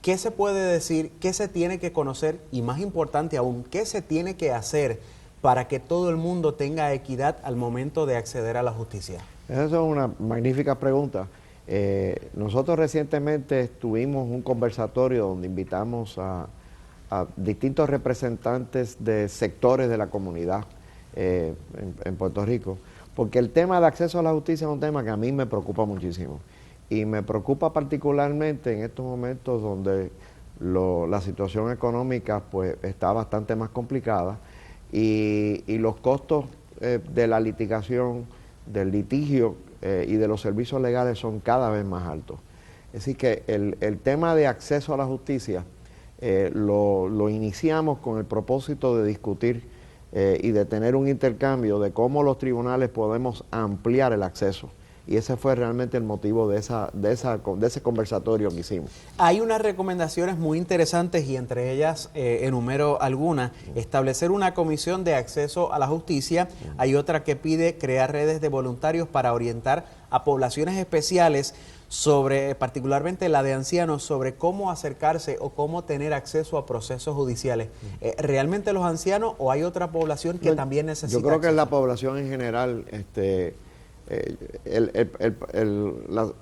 ¿qué se puede decir, qué se tiene que conocer y más importante aún, qué se tiene que hacer para que todo el mundo tenga equidad al momento de acceder a la justicia? Esa es una magnífica pregunta. Nosotros recientemente tuvimos un conversatorio donde invitamos a distintos representantes de sectores de la comunidad en Puerto Rico, porque el tema de acceso a la justicia es un tema que a mí me preocupa muchísimo. Y me preocupa particularmente en estos momentos donde la situación económica pues está bastante más complicada y los costos de la litigación, del litigio y de los servicios legales son cada vez más altos. Así que el tema de acceso a la justicia lo iniciamos con el propósito de discutir y de tener un intercambio de cómo los tribunales podemos ampliar el acceso. Y ese fue realmente el motivo de ese conversatorio que hicimos. Hay unas recomendaciones muy interesantes y entre ellas enumero algunas. Establecer una comisión de acceso a la justicia. Hay otra que pide crear redes de voluntarios para orientar a poblaciones especiales sobre, particularmente la de ancianos, sobre cómo acercarse o cómo tener acceso a procesos judiciales. ¿Realmente los ancianos o hay otra población que también necesita Yo creo que acceso? es la población en general.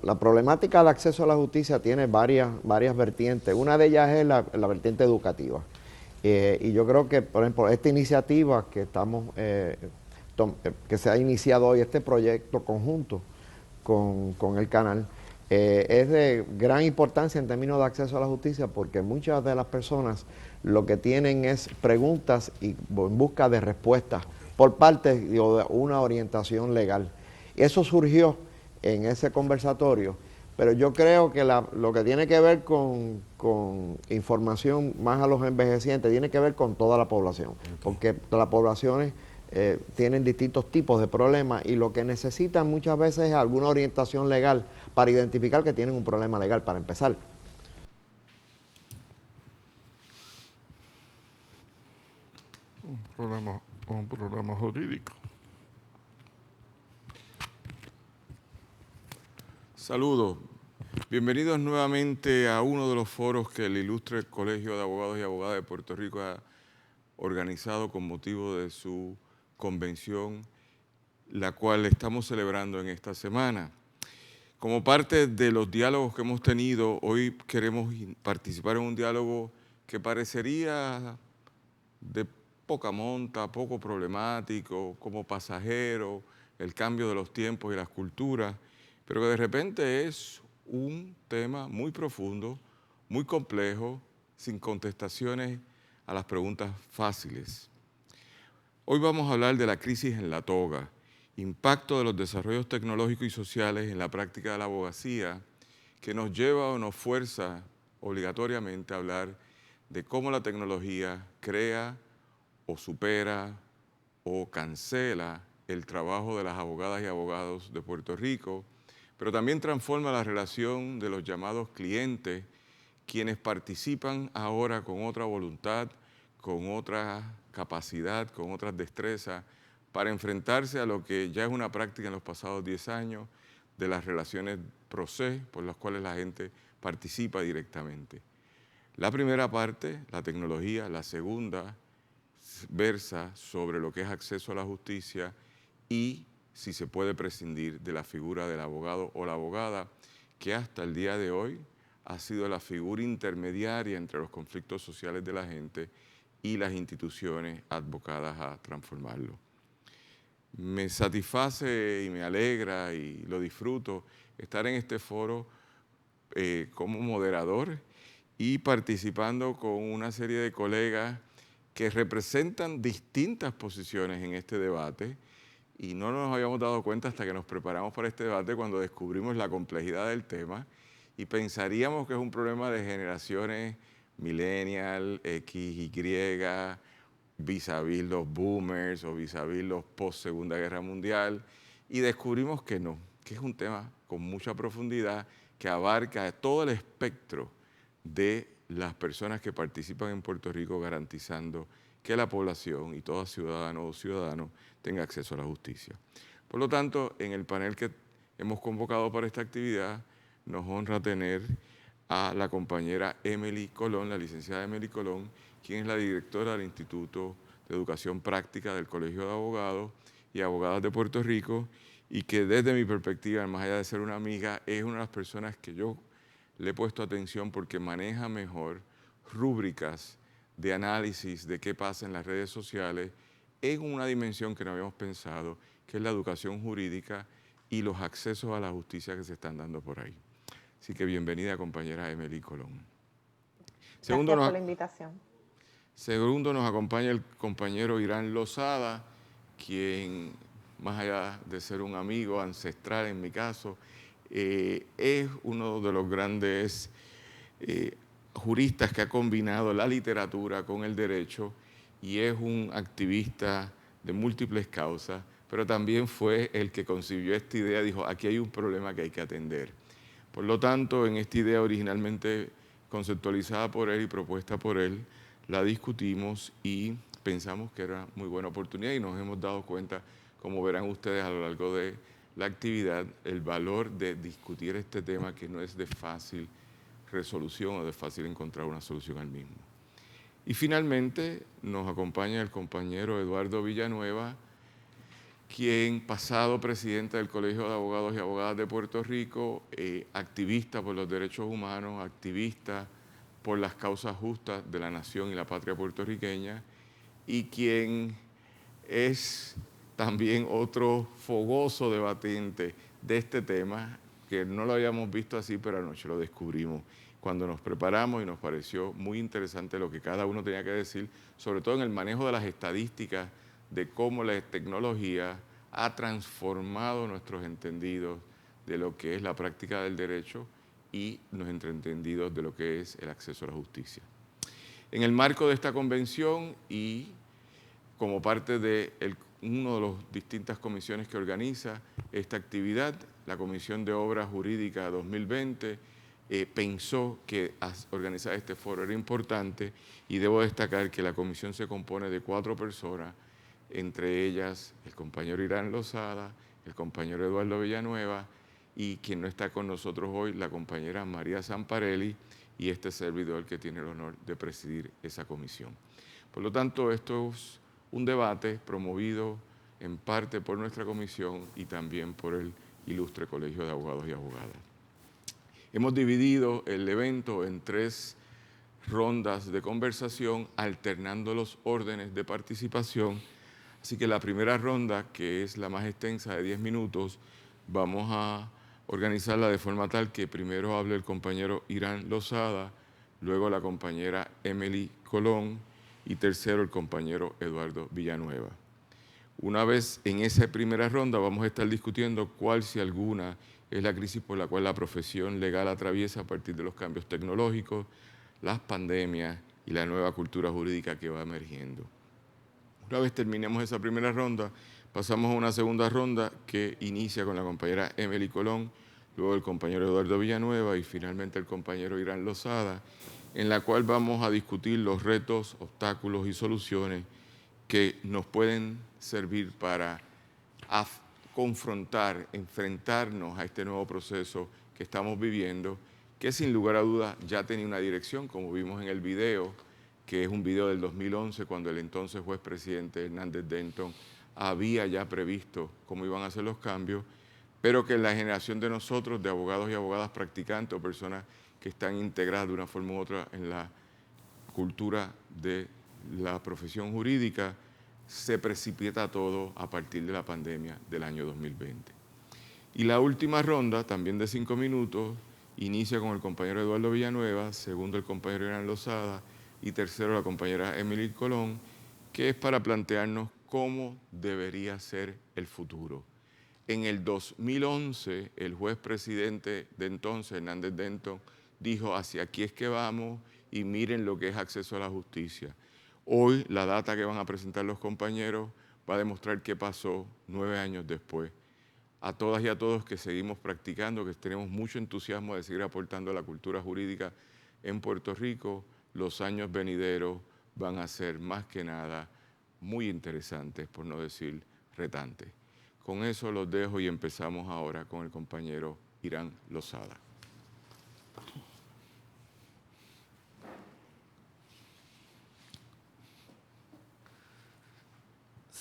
La problemática de acceso a la justicia tiene varias vertientes. Una de ellas es la vertiente educativa. Y yo creo que, por ejemplo, esta iniciativa que se ha iniciado hoy, este proyecto conjunto con el canal, es de gran importancia en términos de acceso a la justicia porque muchas de las personas lo que tienen es preguntas y en busca de respuestas por parte de una orientación legal. Y eso surgió en ese conversatorio, pero yo creo que lo que tiene que ver con información más a los envejecientes tiene que ver con toda la población, porque las poblaciones tienen distintos tipos de problemas y lo que necesitan muchas veces es alguna orientación legal para identificar que tienen un problema legal, para empezar. Un programa jurídico. Saludos. Bienvenidos nuevamente a uno de los foros que el ilustre Colegio de Abogados y Abogadas de Puerto Rico ha organizado con motivo de su convención, la cual estamos celebrando en esta semana. Como parte de los diálogos que hemos tenido, hoy queremos participar en un diálogo que parecería de poca monta, poco problemático, como pasajero, el cambio de los tiempos y las culturas, pero que de repente es un tema muy profundo, muy complejo, sin contestaciones a las preguntas fáciles. Hoy vamos a hablar de la crisis en la toga, impacto de los desarrollos tecnológicos y sociales en la práctica de la abogacía, que nos lleva o nos fuerza obligatoriamente a hablar de cómo la tecnología crea o supera o cancela el trabajo de las abogadas y abogados de Puerto Rico, pero también transforma la relación de los llamados clientes, quienes participan ahora con otra voluntad, con otra capacidad, con otras destrezas, para enfrentarse a lo que ya es una práctica en los pasados 10 años de las relaciones pro se, por las cuales la gente participa directamente. La primera parte, la tecnología; la segunda versa sobre lo que es acceso a la justicia y si se puede prescindir de la figura del abogado o la abogada, que hasta el día de hoy ha sido la figura intermediaria entre los conflictos sociales de la gente y las instituciones advocadas a transformarlo. Me satisface y me alegra y lo disfruto estar en este foro como moderador y participando con una serie de colegas que representan distintas posiciones en este debate y no nos habíamos dado cuenta hasta que nos preparamos para este debate cuando descubrimos la complejidad del tema y pensaríamos que es un problema de generaciones millennial, X, Y, vis a vis los boomers o vis a vis los post-Segunda Guerra Mundial, y descubrimos que no, que es un tema con mucha profundidad que abarca todo el espectro de las personas que participan en Puerto Rico, garantizando que la población y todo ciudadano o ciudadano tenga acceso a la justicia. Por lo tanto, en el panel que hemos convocado para esta actividad, nos honra tener a la compañera Emily Colón, la licenciada Emily Colón, quien es la directora del Instituto de Educación Práctica del Colegio de Abogados y Abogadas de Puerto Rico, y que desde mi perspectiva, más allá de ser una amiga, es una de las personas que yo le he puesto atención porque maneja mejor rúbricas de análisis de qué pasa en las redes sociales en una dimensión que no habíamos pensado, que es la educación jurídica y los accesos a la justicia que se están dando por ahí. Así que bienvenida, compañera Emily Colón. Gracias por la invitación. Segundo, nos acompaña el compañero Irán Lozada, quien, más allá de ser un amigo ancestral en mi caso, es uno de los grandes juristas que ha combinado la literatura con el derecho y es un activista de múltiples causas, pero también fue el que concibió esta idea, dijo, aquí hay un problema que hay que atender. Por lo tanto, en esta idea originalmente conceptualizada por él y propuesta por él, la discutimos y pensamos que era muy buena oportunidad y nos hemos dado cuenta, como verán ustedes a lo largo de la actividad, el valor de discutir este tema que no es de fácil resolución o de fácil encontrar una solución al mismo. Y finalmente nos acompaña el compañero Eduardo Villanueva, quien, pasado presidente del Colegio de Abogados y Abogadas de Puerto Rico, activista por los derechos humanos, activista por las causas justas de la nación y la patria puertorriqueña, y quien es también otro fogoso debatiente de este tema, que no lo habíamos visto así, pero anoche lo descubrimos cuando nos preparamos y nos pareció muy interesante lo que cada uno tenía que decir, sobre todo en el manejo de las estadísticas, de cómo la tecnología ha transformado nuestros entendidos de lo que es la práctica del derecho y nuestros entendidos de lo que es el acceso a la justicia. En el marco de esta convención y como parte de una de las distintas comisiones que organiza esta actividad, la Comisión de Obras Jurídicas 2020 pensó que organizar este foro era importante y debo destacar que la comisión se compone de 4 personas, entre ellas el compañero Irán Lozada, el compañero Eduardo Villanueva y quien no está con nosotros hoy, la compañera María Zamparelli y este servidor que tiene el honor de presidir esa comisión. Por lo tanto, esto es un debate promovido en parte por nuestra comisión y también por el ilustre Colegio de Abogados y Abogadas. Hemos dividido el evento en 3 rondas de conversación, alternando los órdenes de participación. Así que la primera ronda, que es la más extensa de 10 minutos, vamos a organizarla de forma tal que primero hable el compañero Irán Lozada, luego la compañera Emily Colón y tercero el compañero Eduardo Villanueva. Una vez en esa primera ronda vamos a estar discutiendo cuál, si alguna, es la crisis por la cual la profesión legal atraviesa a partir de los cambios tecnológicos, las pandemias y la nueva cultura jurídica que va emergiendo. Una vez terminemos esa primera ronda, pasamos a una segunda ronda que inicia con la compañera Emily Colón, luego el compañero Eduardo Villanueva y finalmente el compañero Irán Lozada, en la cual vamos a discutir los retos, obstáculos y soluciones que nos pueden servir para confrontar, enfrentarnos a este nuevo proceso que estamos viviendo, que sin lugar a dudas ya tenía una dirección, como vimos en el video, que es un video del 2011, cuando el entonces juez presidente Hernández Denton había ya previsto cómo iban a ser los cambios, pero que la generación de nosotros, de abogados y abogadas practicantes o personas que están integradas de una forma u otra en la cultura de la profesión jurídica, se precipita todo a partir de la pandemia del año 2020. Y la última ronda, también de 5 minutos, inicia con el compañero Eduardo Villanueva, segundo el compañero Irán Lozada y tercero la compañera Emily Colón, que es para plantearnos cómo debería ser el futuro. En el 2011, el juez presidente de entonces, Hernández Denton, dijo, hacia aquí es que vamos y miren lo que es acceso a la justicia. Hoy, la data que van a presentar los compañeros va a demostrar qué pasó 9 años después. A todas y a todos que seguimos practicando, que tenemos mucho entusiasmo de seguir aportando a la cultura jurídica en Puerto Rico, los años venideros van a ser más que nada muy interesantes, por no decir retantes. Con eso los dejo y empezamos ahora con el compañero Irán Lozada.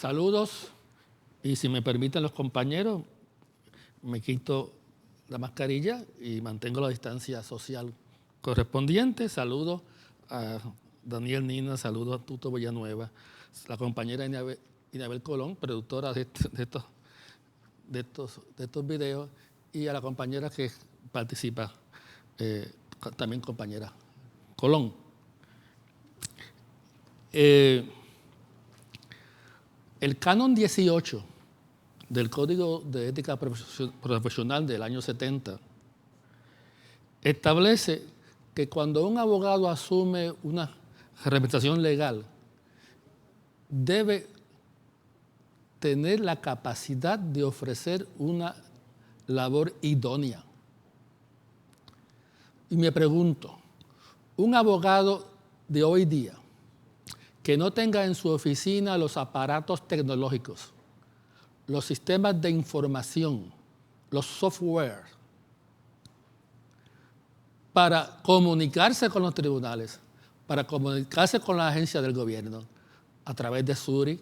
Saludos, y si me permiten los compañeros, me quito la mascarilla y mantengo la distancia social correspondiente. Saludos a Daniel Nina, saludos a Tuto Villanueva, la compañera Inabel Colón, productora de estos videos, y a la compañera que participa, también compañera Colón. El Canon 18 del Código de Ética Profesional del año 70 establece que cuando un abogado asume una representación legal, debe tener la capacidad de ofrecer una labor idónea. Y me pregunto, un abogado de hoy día que no tenga en su oficina los aparatos tecnológicos, los sistemas de información, los software, para comunicarse con los tribunales, para comunicarse con la agencia del gobierno a través de SURI,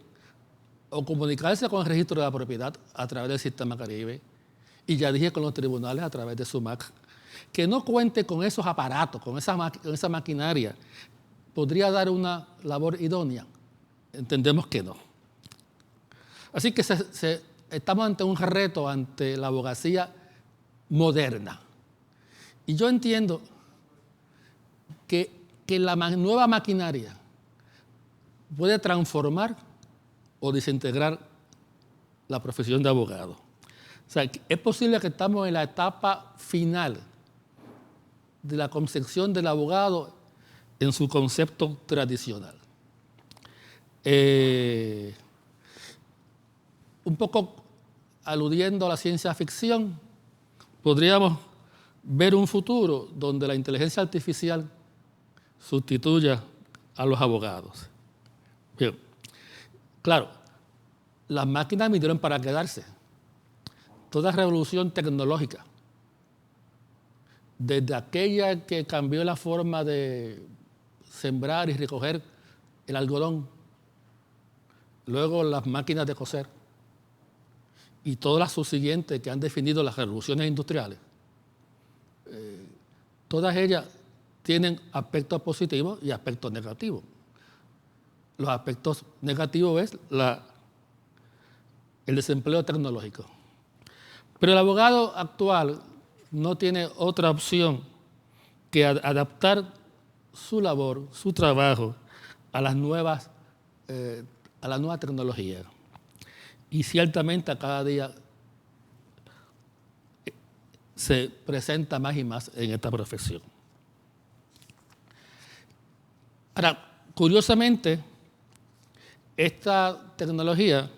o comunicarse con el registro de la propiedad a través del Sistema Caribe, y ya dije con los tribunales a través de SUMAC, que no cuente con esos aparatos, con esa maquinaria, ¿podría dar una labor idónea? Entendemos que no. Así que estamos ante un reto, ante la abogacía moderna. Y yo entiendo que la nueva maquinaria puede transformar o desintegrar la profesión de abogado. O sea, es posible que estamos en la etapa final de la concepción del abogado en su concepto tradicional. Un poco aludiendo a la ciencia ficción, podríamos ver un futuro donde la inteligencia artificial sustituya a los abogados. Bien. Claro, las máquinas vinieron para quedarse. Toda revolución tecnológica, desde aquella que cambió la forma de sembrar y recoger el algodón, luego las máquinas de coser y todas las subsiguientes que han definido las revoluciones industriales, todas ellas tienen aspectos positivos y aspectos negativos. Los aspectos negativos es el desempleo tecnológico. Pero el abogado actual no tiene otra opción que adaptar su labor, su trabajo a las nuevas tecnologías. Y ciertamente a cada día se presenta más y más en esta profesión. Ahora, curiosamente, esta tecnología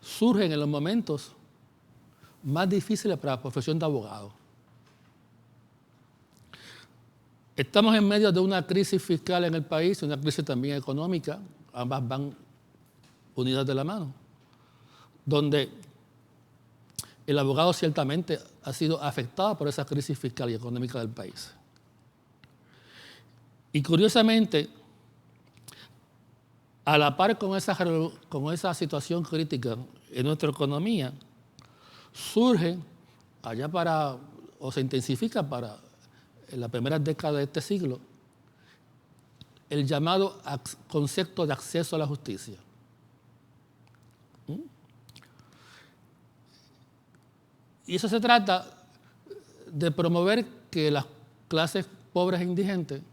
surge en los momentos más difíciles para la profesión de abogado. Estamos en medio de una crisis fiscal en el país, una crisis también económica, ambas van unidas de la mano, donde el abogado ciertamente ha sido afectado por esa crisis fiscal y económica del país. Y curiosamente, a la par con esa situación crítica en nuestra economía, surge se intensifica en la primera década de este siglo el llamado concepto de acceso a la justicia. Y eso se trata de promover que las clases pobres e indigentes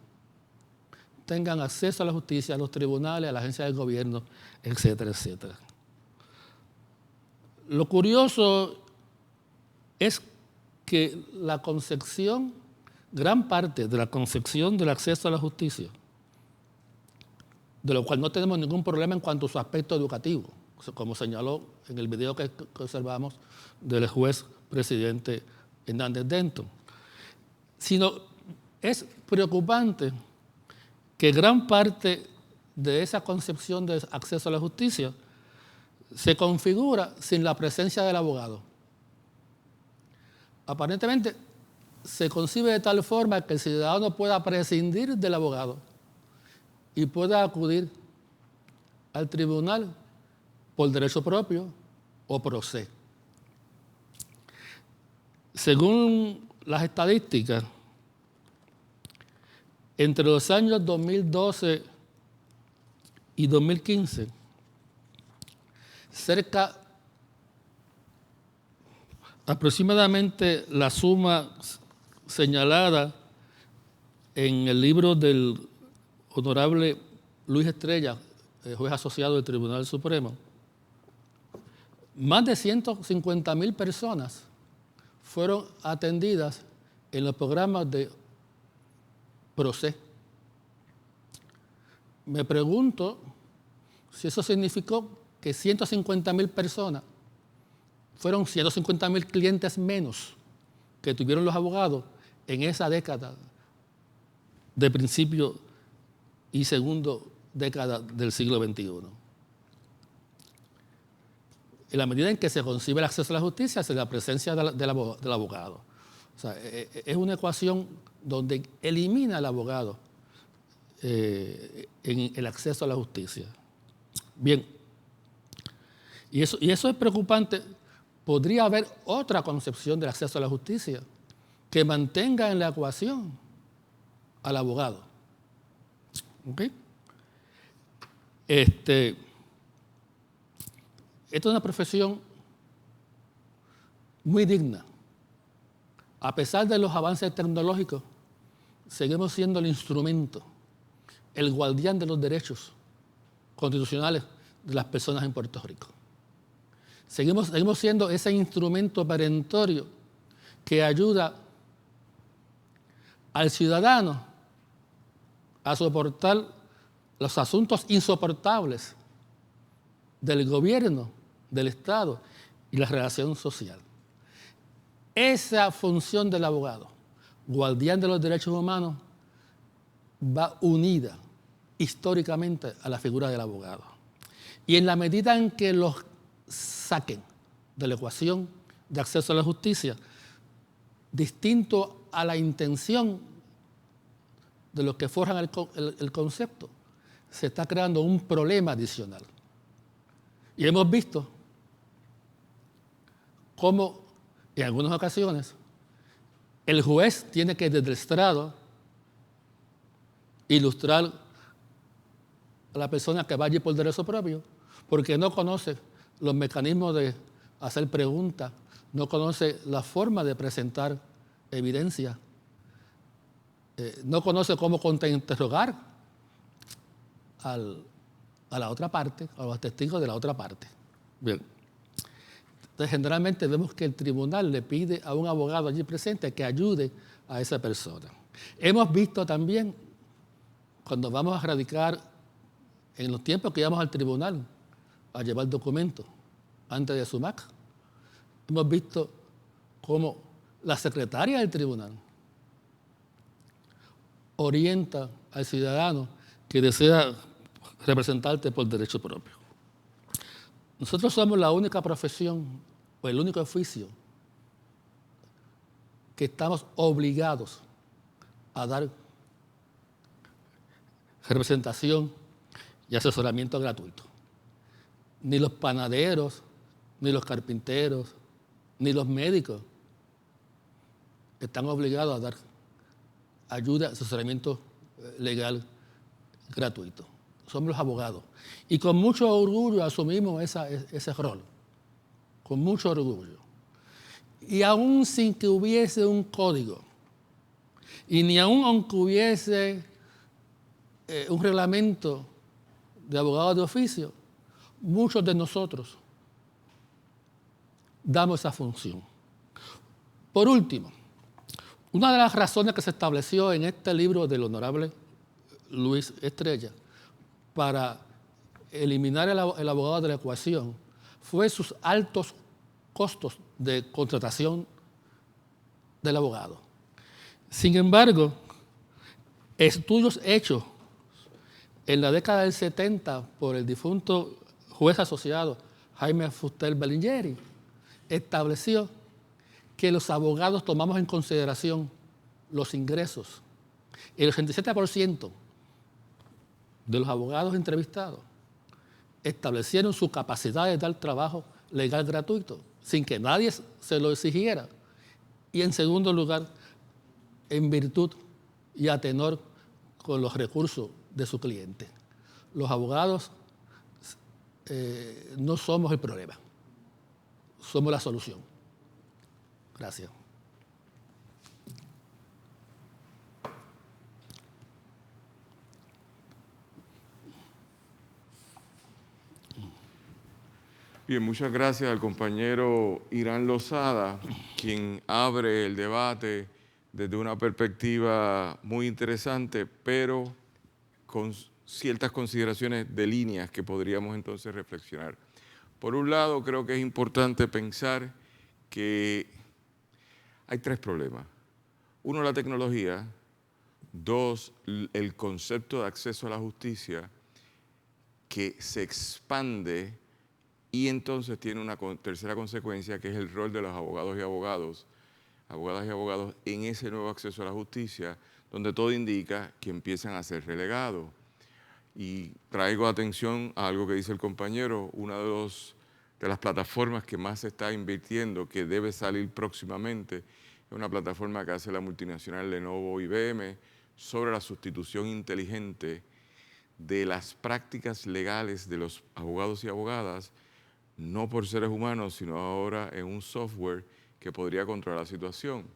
tengan acceso a la justicia, a los tribunales, a la agencia del gobierno, etcétera, etcétera. Lo curioso es que gran parte de la concepción del acceso a la justicia, de lo cual no tenemos ningún problema en cuanto a su aspecto educativo, como señaló en el video que observamos del juez presidente Hernández Denton, sino es preocupante que gran parte de esa concepción de acceso a la justicia se configura sin la presencia del abogado. Aparentemente se concibe de tal forma que el ciudadano pueda prescindir del abogado y pueda acudir al tribunal por derecho propio o pro se. Según las estadísticas, entre los años 2012 y 2015, aproximadamente la suma señalada en el libro del honorable Luis Estrella, juez asociado del Tribunal Supremo, más de 150,000 personas fueron atendidas en los programas de pro-se. Me pregunto si eso significó que 150,000 personas fueron 150,000 clientes menos que tuvieron los abogados en esa década de principio y segundo década del siglo XXI. En la medida en que se concibe el acceso a la justicia, es la presencia del abogado. O sea, es una ecuación donde elimina al abogado en el acceso a la justicia. Bien, y eso es preocupante. Podría haber otra concepción del acceso a la justicia que mantenga en la ecuación al abogado. ¿Ok? Esta es una profesión muy digna. A pesar de los avances tecnológicos, seguimos siendo el instrumento, el guardián de los derechos constitucionales de las personas en Puerto Rico. Seguimos siendo ese instrumento perentorio que ayuda al ciudadano a soportar los asuntos insoportables del gobierno, del Estado y la relación social. Esa función del abogado, guardián de los derechos humanos, va unida históricamente a la figura del abogado. Y en la medida en que los saquen de la ecuación de acceso a la justicia, distinto a la intención de los que forjan el concepto, se está creando un problema adicional. Y hemos visto cómo en algunas ocasiones el juez tiene que desde el estrado ilustrar a la persona que va allí por derecho propio, porque no conoce los mecanismos de hacer preguntas, no conoce la forma de presentar evidencia, no conoce cómo contrainterrogar a la otra parte, a los testigos de la otra parte. Bien. Entonces, generalmente vemos que el tribunal le pide a un abogado allí presente que ayude a esa persona. Hemos visto también, cuando vamos a radicar, en los tiempos que íbamos al tribunal a llevar documentos antes de SUMAC, hemos visto cómo la secretaria del tribunal orienta al ciudadano que desea representarte por derecho propio. Nosotros somos la única profesión o el único oficio que estamos obligados a dar representación y asesoramiento gratuito. Ni los panaderos, ni los carpinteros, ni los médicos están obligados a dar ayuda, asesoramiento legal gratuito. Somos los abogados. Y con mucho orgullo asumimos ese rol. Con mucho orgullo. Y aún sin que hubiese un código, y ni aún aunque hubiese un reglamento de abogados de oficio, muchos de nosotros damos esa función. Por último, una de las razones que se estableció en este libro del honorable Luis Estrella para eliminar el abogado de la ecuación fue sus altos costos de contratación del abogado. Sin embargo, estudios hechos en la década del 70 por el difunto juez asociado Jaime Fuster Bellingeri estableció que los abogados tomamos en consideración los ingresos. El 87% de los abogados entrevistados establecieron su capacidad de dar trabajo legal gratuito, sin que nadie se lo exigiera. Y en segundo lugar, en virtud y a tenor con los recursos de su cliente. Los abogados no somos el problema, somos la solución. Gracias. Bien, muchas gracias al compañero Irán Lozada, quien abre el debate desde una perspectiva muy interesante, pero con ciertas consideraciones de líneas que podríamos entonces reflexionar. Por un lado, creo que es importante pensar que hay tres problemas. Uno, la tecnología. Dos, el concepto de acceso a la justicia que se expande y entonces tiene una tercera consecuencia, que es el rol de los abogadas y abogadas en ese nuevo acceso a la justicia, donde todo indica que empiezan a ser relegados. Y traigo atención a algo que dice el compañero, una de las plataformas que más se está invirtiendo, que debe salir próximamente, es una plataforma que hace la multinacional Lenovo IBM sobre la sustitución inteligente de las prácticas legales de los abogados y abogadas, no por seres humanos, sino ahora en un software que podría controlar la situación.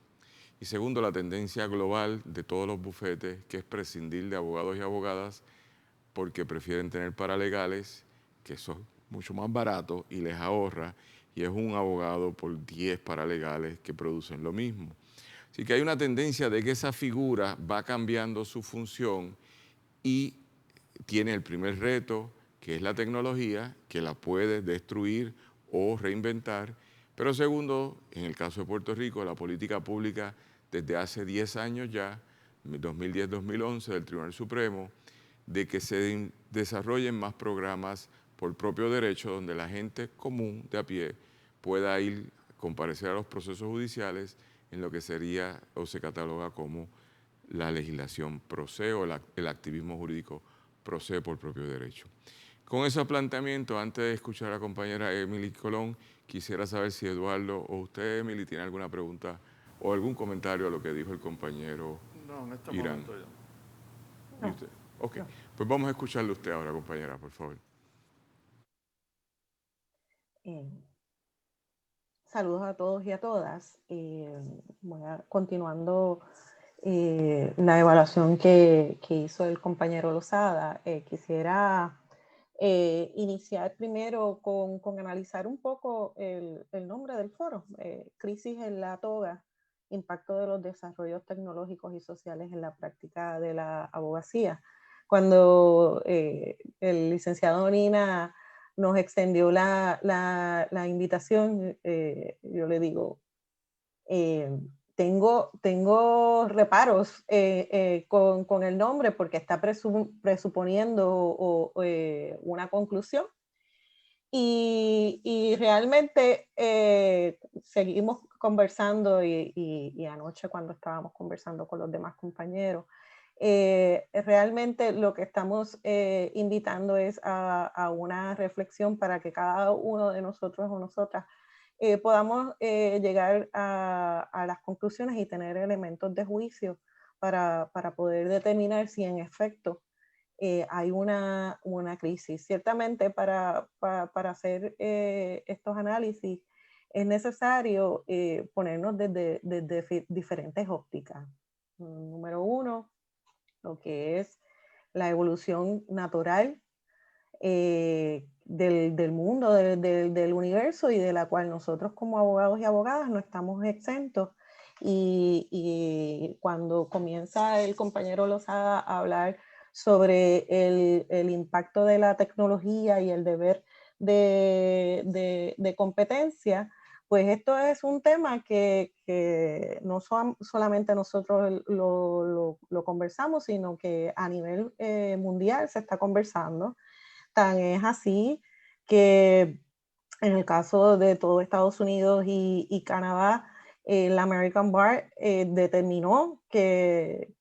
Y segundo, la tendencia global de todos los bufetes, que es prescindir de abogados y abogadas porque prefieren tener paralegales, que son mucho más baratos y les ahorra, y es un abogado por 10 paralegales que producen lo mismo. Así que hay una tendencia de que esa figura va cambiando su función y tiene el primer reto, que es la tecnología, que la puede destruir o reinventar. Pero segundo, en el caso de Puerto Rico, la política pública desde hace 10 años ya, 2010-2011 del Tribunal Supremo, de que se desarrollen más programas por propio derecho donde la gente común de a pie pueda ir a comparecer a los procesos judiciales en lo que sería o se cataloga como la legislación pro se o el activismo jurídico pro se por propio derecho. Con ese planteamiento, antes de escuchar a la compañera Emily Colón, quisiera saber si Eduardo o usted, Emily, tiene alguna pregunta o algún comentario a lo que dijo el compañero Irán. No. ¿Y usted? Ok, pues vamos a escucharle usted ahora, compañera, por favor. Saludos a todos y a todas. Continuando la evaluación que hizo el compañero Lozada, quisiera iniciar primero con analizar un poco el nombre del foro, Crisis en la Toga, impacto de los desarrollos tecnológicos y sociales en la práctica de la abogacía. Cuando el licenciado Nina nos extendió la invitación, yo le digo, tengo reparos con el nombre porque está presuponiendo una conclusión. Y realmente seguimos conversando y anoche cuando estábamos conversando con los demás compañeros, realmente lo que estamos invitando es a una reflexión para que cada uno de nosotros o nosotras podamos llegar a las conclusiones y tener elementos de juicio para poder determinar si en efecto hay una crisis. Ciertamente para hacer estos análisis es necesario ponernos desde diferentes ópticas. Número uno, lo que es la evolución natural del mundo, del universo y de la cual nosotros como abogados y abogadas no estamos exentos. Y cuando comienza el compañero Lozada a hablar sobre el impacto de la tecnología y el deber de competencia, pues esto es un tema que no solamente nosotros lo conversamos, sino que a nivel mundial se está conversando. Tan es así que en el caso de todo Estados Unidos y Canadá, la American Bar determinó que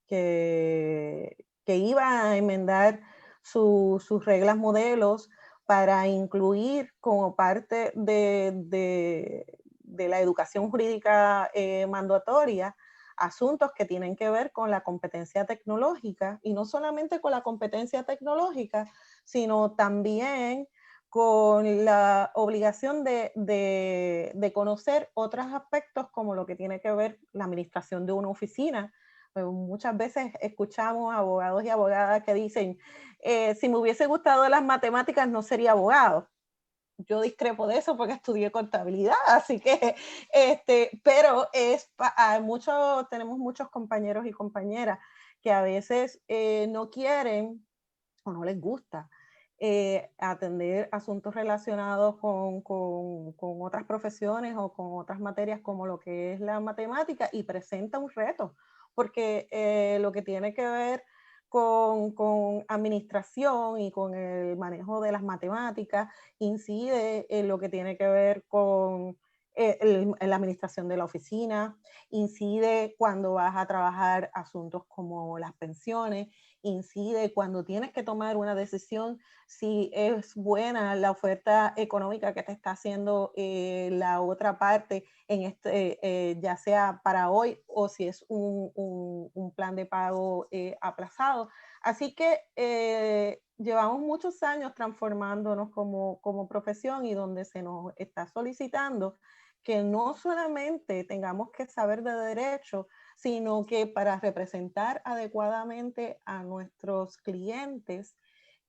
iba a enmendar sus reglas modelos para incluir como parte de la educación jurídica mandatoria asuntos que tienen que ver con la competencia tecnológica, y no solamente con la competencia tecnológica, sino también con la obligación de conocer otros aspectos como lo que tiene que ver la administración de una oficina. Muchas veces escuchamos abogados y abogadas que dicen, si me hubiese gustado las matemáticas no sería abogado. Yo discrepo de eso porque estudié contabilidad, así que, pero tenemos muchos compañeros y compañeras que a veces no quieren o no les gusta atender asuntos relacionados con otras profesiones o con otras materias como lo que es la matemática, y presenta un reto, porque lo que tiene que ver con administración y con el manejo de las matemáticas incide en lo que tiene que ver con la administración de la oficina, incide cuando vas a trabajar asuntos como las pensiones, incide cuando tienes que tomar una decisión si es buena la oferta económica que te está haciendo la otra parte, ya sea para hoy o si es un plan de pago aplazado. Así que llevamos muchos años transformándonos como profesión, y donde se nos está solicitando que no solamente tengamos que saber de derecho, sino que para representar adecuadamente a nuestros clientes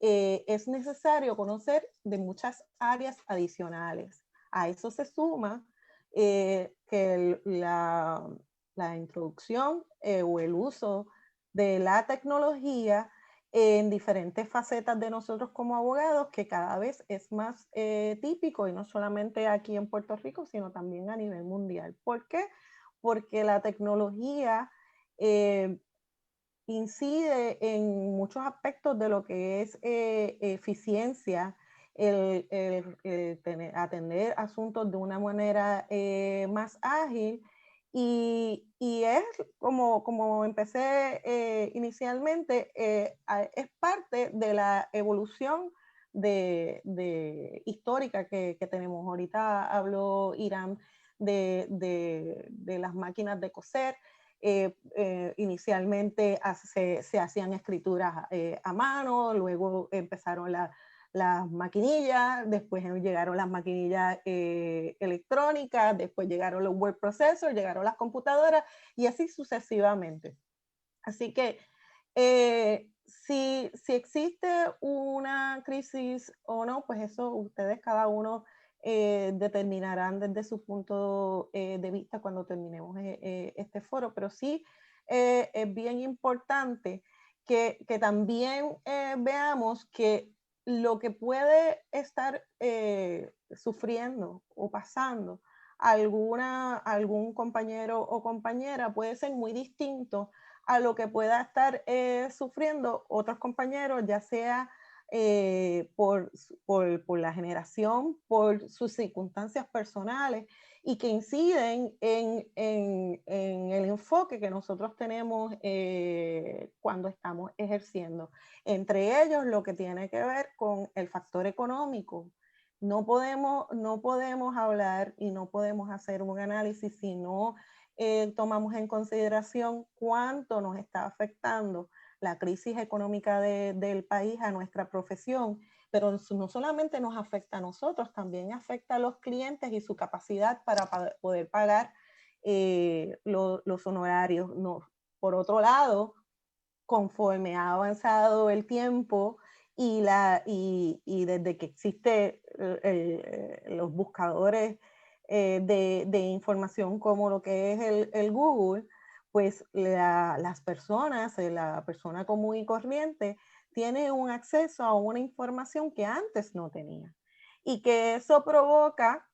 es necesario conocer de muchas áreas adicionales. A eso se suma que la introducción o el uso de la tecnología en diferentes facetas de nosotros como abogados, que cada vez es más típico, y no solamente aquí en Puerto Rico, sino también a nivel mundial. ¿Por qué? Porque la tecnología incide en muchos aspectos de lo que es eficiencia, atender asuntos de una manera más ágil, y es como empecé inicialmente, es parte de la evolución histórica que tenemos. Ahorita habló Irán de las máquinas de coser. Inicialmente se hacían escrituras a mano, luego empezaron las maquinillas, después llegaron las maquinillas electrónicas, después llegaron los word processors, llegaron las computadoras, y así sucesivamente. Así que si existe una crisis o no, pues eso ustedes cada uno determinarán desde su punto de vista cuando terminemos este foro, pero sí es bien importante que también veamos que lo que puede estar sufriendo o pasando algún compañero o compañera puede ser muy distinto a lo que pueda estar sufriendo otros compañeros, ya sea por la generación, por sus circunstancias personales, y que inciden en el enfoque que nosotros tenemos cuando estamos ejerciendo. Entre ellos, lo que tiene que ver con el factor económico. No podemos hablar y no podemos hacer un análisis si no tomamos en consideración cuánto nos está afectando la crisis económica del país a nuestra profesión, pero no solamente nos afecta a nosotros, también afecta a los clientes y su capacidad para poder pagar los honorarios. No. Por otro lado, conforme ha avanzado el tiempo y desde que existen los buscadores de información como lo que es el Google, pues las personas, la persona común y corriente, tiene un acceso a una información que antes no tenía. Y que eso provoca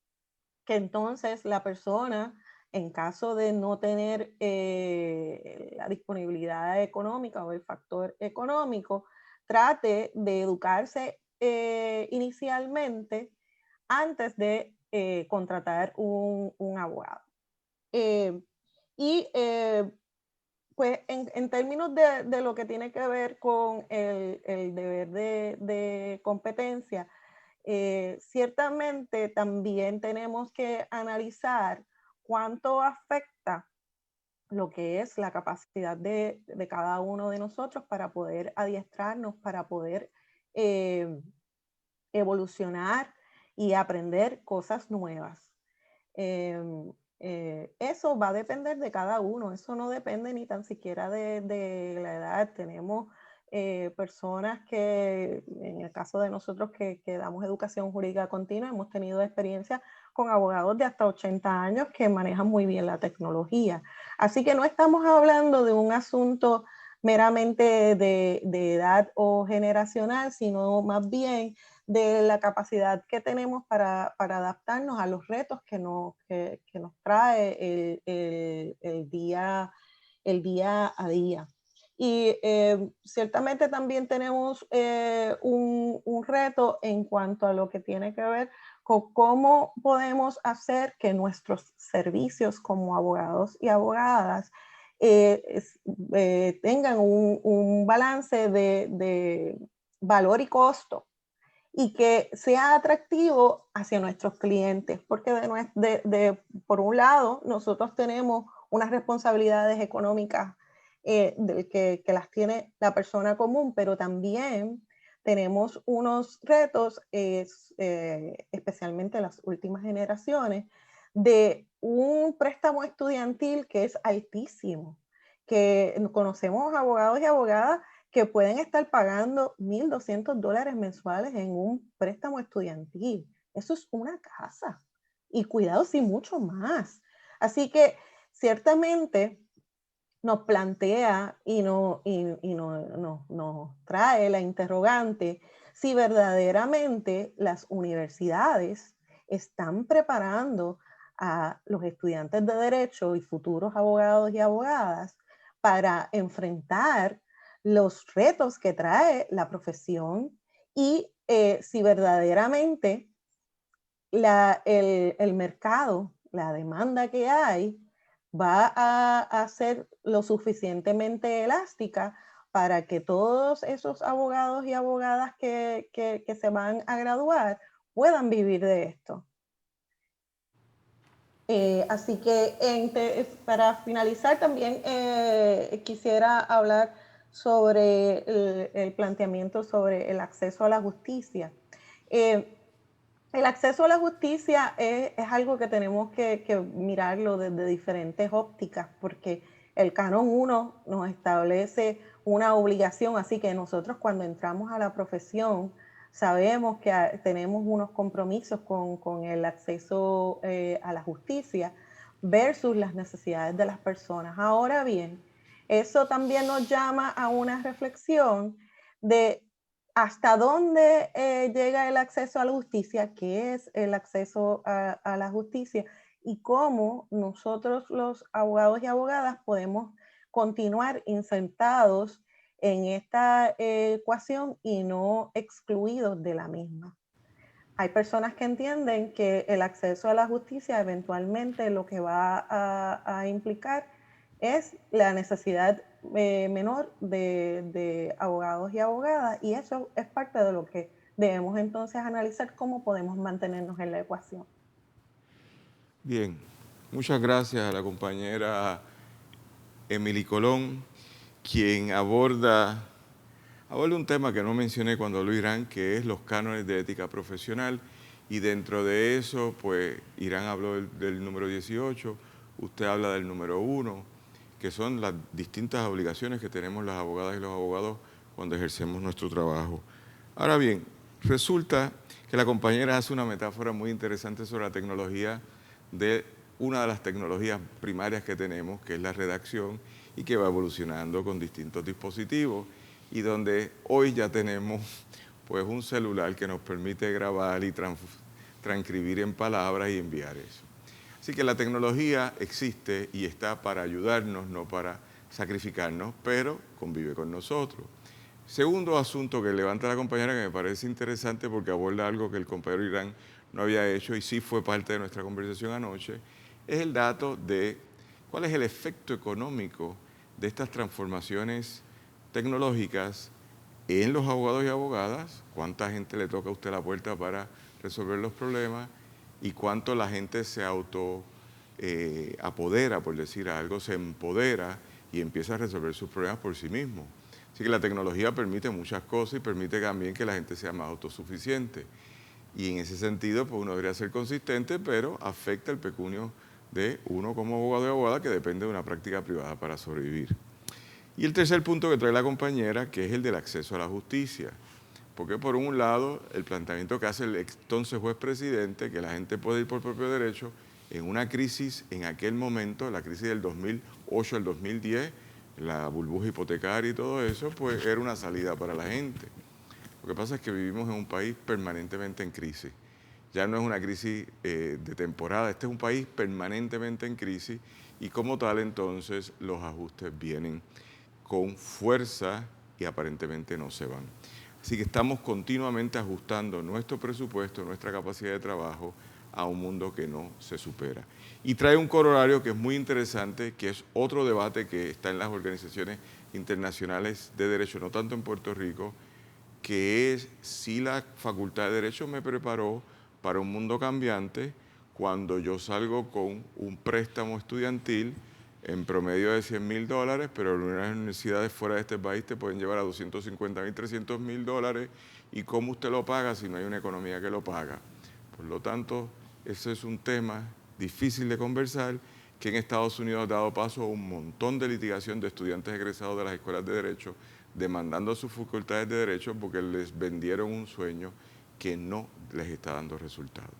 que entonces la persona, en caso de no tener la disponibilidad económica o el factor económico, trate de educarse inicialmente antes de contratar un abogado. Pues en términos de lo que tiene que ver con el deber de competencia, ciertamente también tenemos que analizar cuánto afecta lo que es la capacidad de cada uno de nosotros para poder adiestrarnos, para poder evolucionar y aprender cosas nuevas. Eso va a depender de cada uno, eso no depende ni tan siquiera de la edad. Tenemos personas que, en el caso de nosotros que damos educación jurídica continua, hemos tenido experiencia con abogados de hasta 80 años que manejan muy bien la tecnología. Así que no estamos hablando de un asunto meramente de edad o generacional, sino más bien de la capacidad que tenemos para adaptarnos a los retos que nos trae el día a día. Y ciertamente también tenemos un reto en cuanto a lo que tiene que ver con cómo podemos hacer que nuestros servicios como abogados y abogadas tengan un balance de valor y costo, y que sea atractivo hacia nuestros clientes, porque por un lado nosotros tenemos unas responsabilidades económicas que las tiene la persona común, pero también tenemos unos retos, especialmente las últimas generaciones, de un préstamo estudiantil que es altísimo, que conocemos abogados y abogadas que pueden estar pagando $1,200 mensuales en un préstamo estudiantil. Eso es una casa. Y cuidado, sí, mucho más. Así que ciertamente nos plantea y nos trae la interrogante si verdaderamente las universidades están preparando a los estudiantes de derecho y futuros abogados y abogadas para enfrentar los retos que trae la profesión, y si verdaderamente el mercado, la demanda que hay, va a ser lo suficientemente elástica para que todos esos abogados y abogadas que se van a graduar puedan vivir de esto. Así que para finalizar también quisiera hablar sobre el planteamiento sobre el acceso a la justicia. El acceso a la justicia es algo que tenemos que mirarlo desde diferentes ópticas, porque el Canon 1 nos establece una obligación, así que nosotros cuando entramos a la profesión sabemos que tenemos unos compromisos con el acceso a la justicia versus las necesidades de las personas. Ahora bien, eso también nos llama a una reflexión de hasta dónde llega el acceso a la justicia, qué es el acceso a la justicia y cómo nosotros los abogados y abogadas podemos continuar insertados en esta ecuación y no excluidos de la misma. Hay personas que entienden que el acceso a la justicia eventualmente lo que va a implicar es la necesidad menor de abogados y abogadas, y eso es parte de lo que debemos entonces analizar cómo podemos mantenernos en la ecuación. Bien, muchas gracias a la compañera Emily Colón, quien aborda un tema que no mencioné cuando habló Irán, que es los cánones de ética profesional, y dentro de eso, pues Irán habló del número 18, usted habla del número 1, que son las distintas obligaciones que tenemos las abogadas y los abogados cuando ejercemos nuestro trabajo. Ahora bien, resulta que la compañera hace una metáfora muy interesante sobre la tecnología, de una de las tecnologías primarias que tenemos, que es la redacción, y que va evolucionando con distintos dispositivos, y donde hoy ya tenemos pues un celular que nos permite grabar y transcribir en palabras y enviar eso. Así que la tecnología existe y está para ayudarnos, no para sacrificarnos, pero convive con nosotros. Segundo asunto que levanta la compañera, que me parece interesante porque aborda algo que el compañero Irán no había hecho y sí fue parte de nuestra conversación anoche, es el dato de cuál es el efecto económico de estas transformaciones tecnológicas en los abogados y abogadas, cuánta gente le toca a usted la puerta para resolver los problemas y cuánto la gente se apodera, por decir algo, se empodera y empieza a resolver sus problemas por sí mismo. Así que la tecnología permite muchas cosas y permite también que la gente sea más autosuficiente. Y en ese sentido, pues uno debería ser consistente, pero afecta el pecunio de uno como abogado y abogada que depende de una práctica privada para sobrevivir. Y el tercer punto que trae la compañera, que es el del acceso a la justicia. Porque por un lado, el planteamiento que hace el entonces juez presidente, que la gente puede ir por propio derecho, en una crisis en aquel momento, la crisis del 2008 al 2010, la burbuja hipotecaria y todo eso, pues era una salida para la gente. Lo que pasa es que vivimos en un país permanentemente en crisis. Ya no es una crisis de temporada, este es un país permanentemente en crisis y como tal entonces los ajustes vienen con fuerza y aparentemente no se van. Así que estamos continuamente ajustando nuestro presupuesto, nuestra capacidad de trabajo a un mundo que no se supera. Y trae un corolario que es muy interesante, que es otro debate que está en las organizaciones internacionales de derecho, no tanto en Puerto Rico, que es si la Facultad de Derecho me preparó para un mundo cambiante cuando yo salgo con un préstamo estudiantil en promedio de $100,000, pero algunas universidades fuera de este país te pueden llevar a $250,000, $300,000, y cómo usted lo paga si no hay una economía que lo paga. Por lo tanto, ese es un tema difícil de conversar, que en Estados Unidos ha dado paso a un montón de litigación de estudiantes egresados de las escuelas de Derecho, demandando a sus facultades de Derecho porque les vendieron un sueño que no les está dando resultados.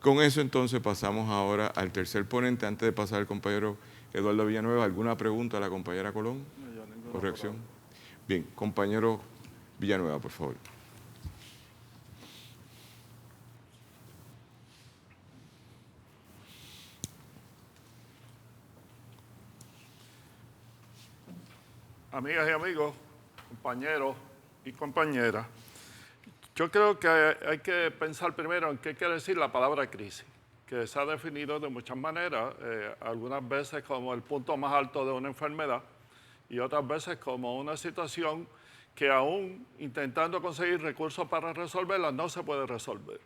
Con eso entonces pasamos ahora al tercer ponente. Antes de pasar al compañero Eduardo Villanueva, ¿alguna pregunta a la compañera Colón? ¿O reacción? Bien, compañero Villanueva, por favor. Amigas y amigos, compañeros y compañeras, yo creo que hay que pensar primero en qué quiere decir la palabra crisis, que se ha definido de muchas maneras, algunas veces como el punto más alto de una enfermedad y otras veces como una situación que aún intentando conseguir recursos para resolverla no se puede resolver.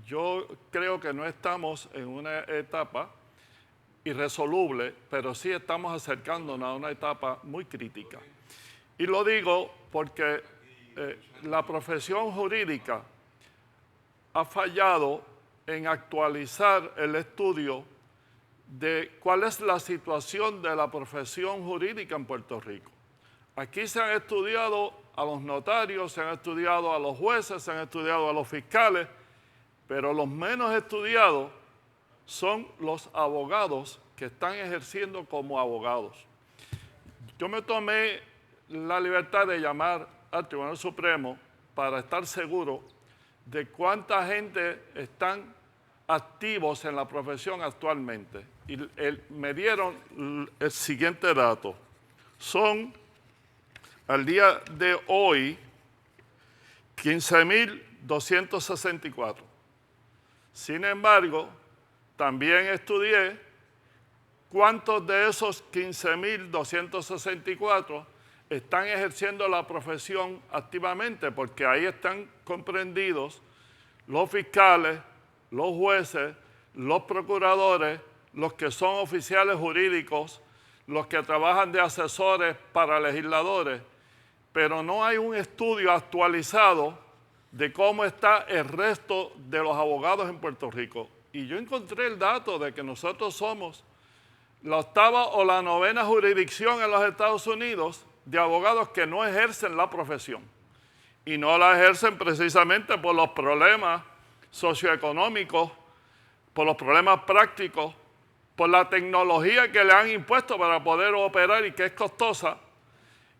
Yo creo que no estamos en una etapa irresoluble, pero sí estamos acercándonos a una etapa muy crítica. Y lo digo porque la profesión jurídica ha fallado en actualizar el estudio de cuál es la situación de la profesión jurídica en Puerto Rico. Aquí se han estudiado a los notarios, se han estudiado a los jueces, se han estudiado a los fiscales, pero los menos estudiados son los abogados que están ejerciendo como abogados. Yo me tomé la libertad de llamar al Tribunal Supremo para estar seguro de cuánta gente están activos en la profesión actualmente. Y me dieron el siguiente dato. Son, al día de hoy, 15,264. Sin embargo, también estudié cuántos de esos 15,264 están ejerciendo la profesión activamente, porque ahí están comprendidos los fiscales, los jueces, los procuradores, los que son oficiales jurídicos, los que trabajan de asesores para legisladores, pero no hay un estudio actualizado de cómo está el resto de los abogados en Puerto Rico. Y yo encontré el dato de que nosotros somos la 8ª o la 9ª jurisdicción en los Estados Unidos de abogados que no ejercen la profesión. Y no la ejercen precisamente por los problemas socioeconómicos, por los problemas prácticos, por la tecnología que le han impuesto para poder operar y que es costosa,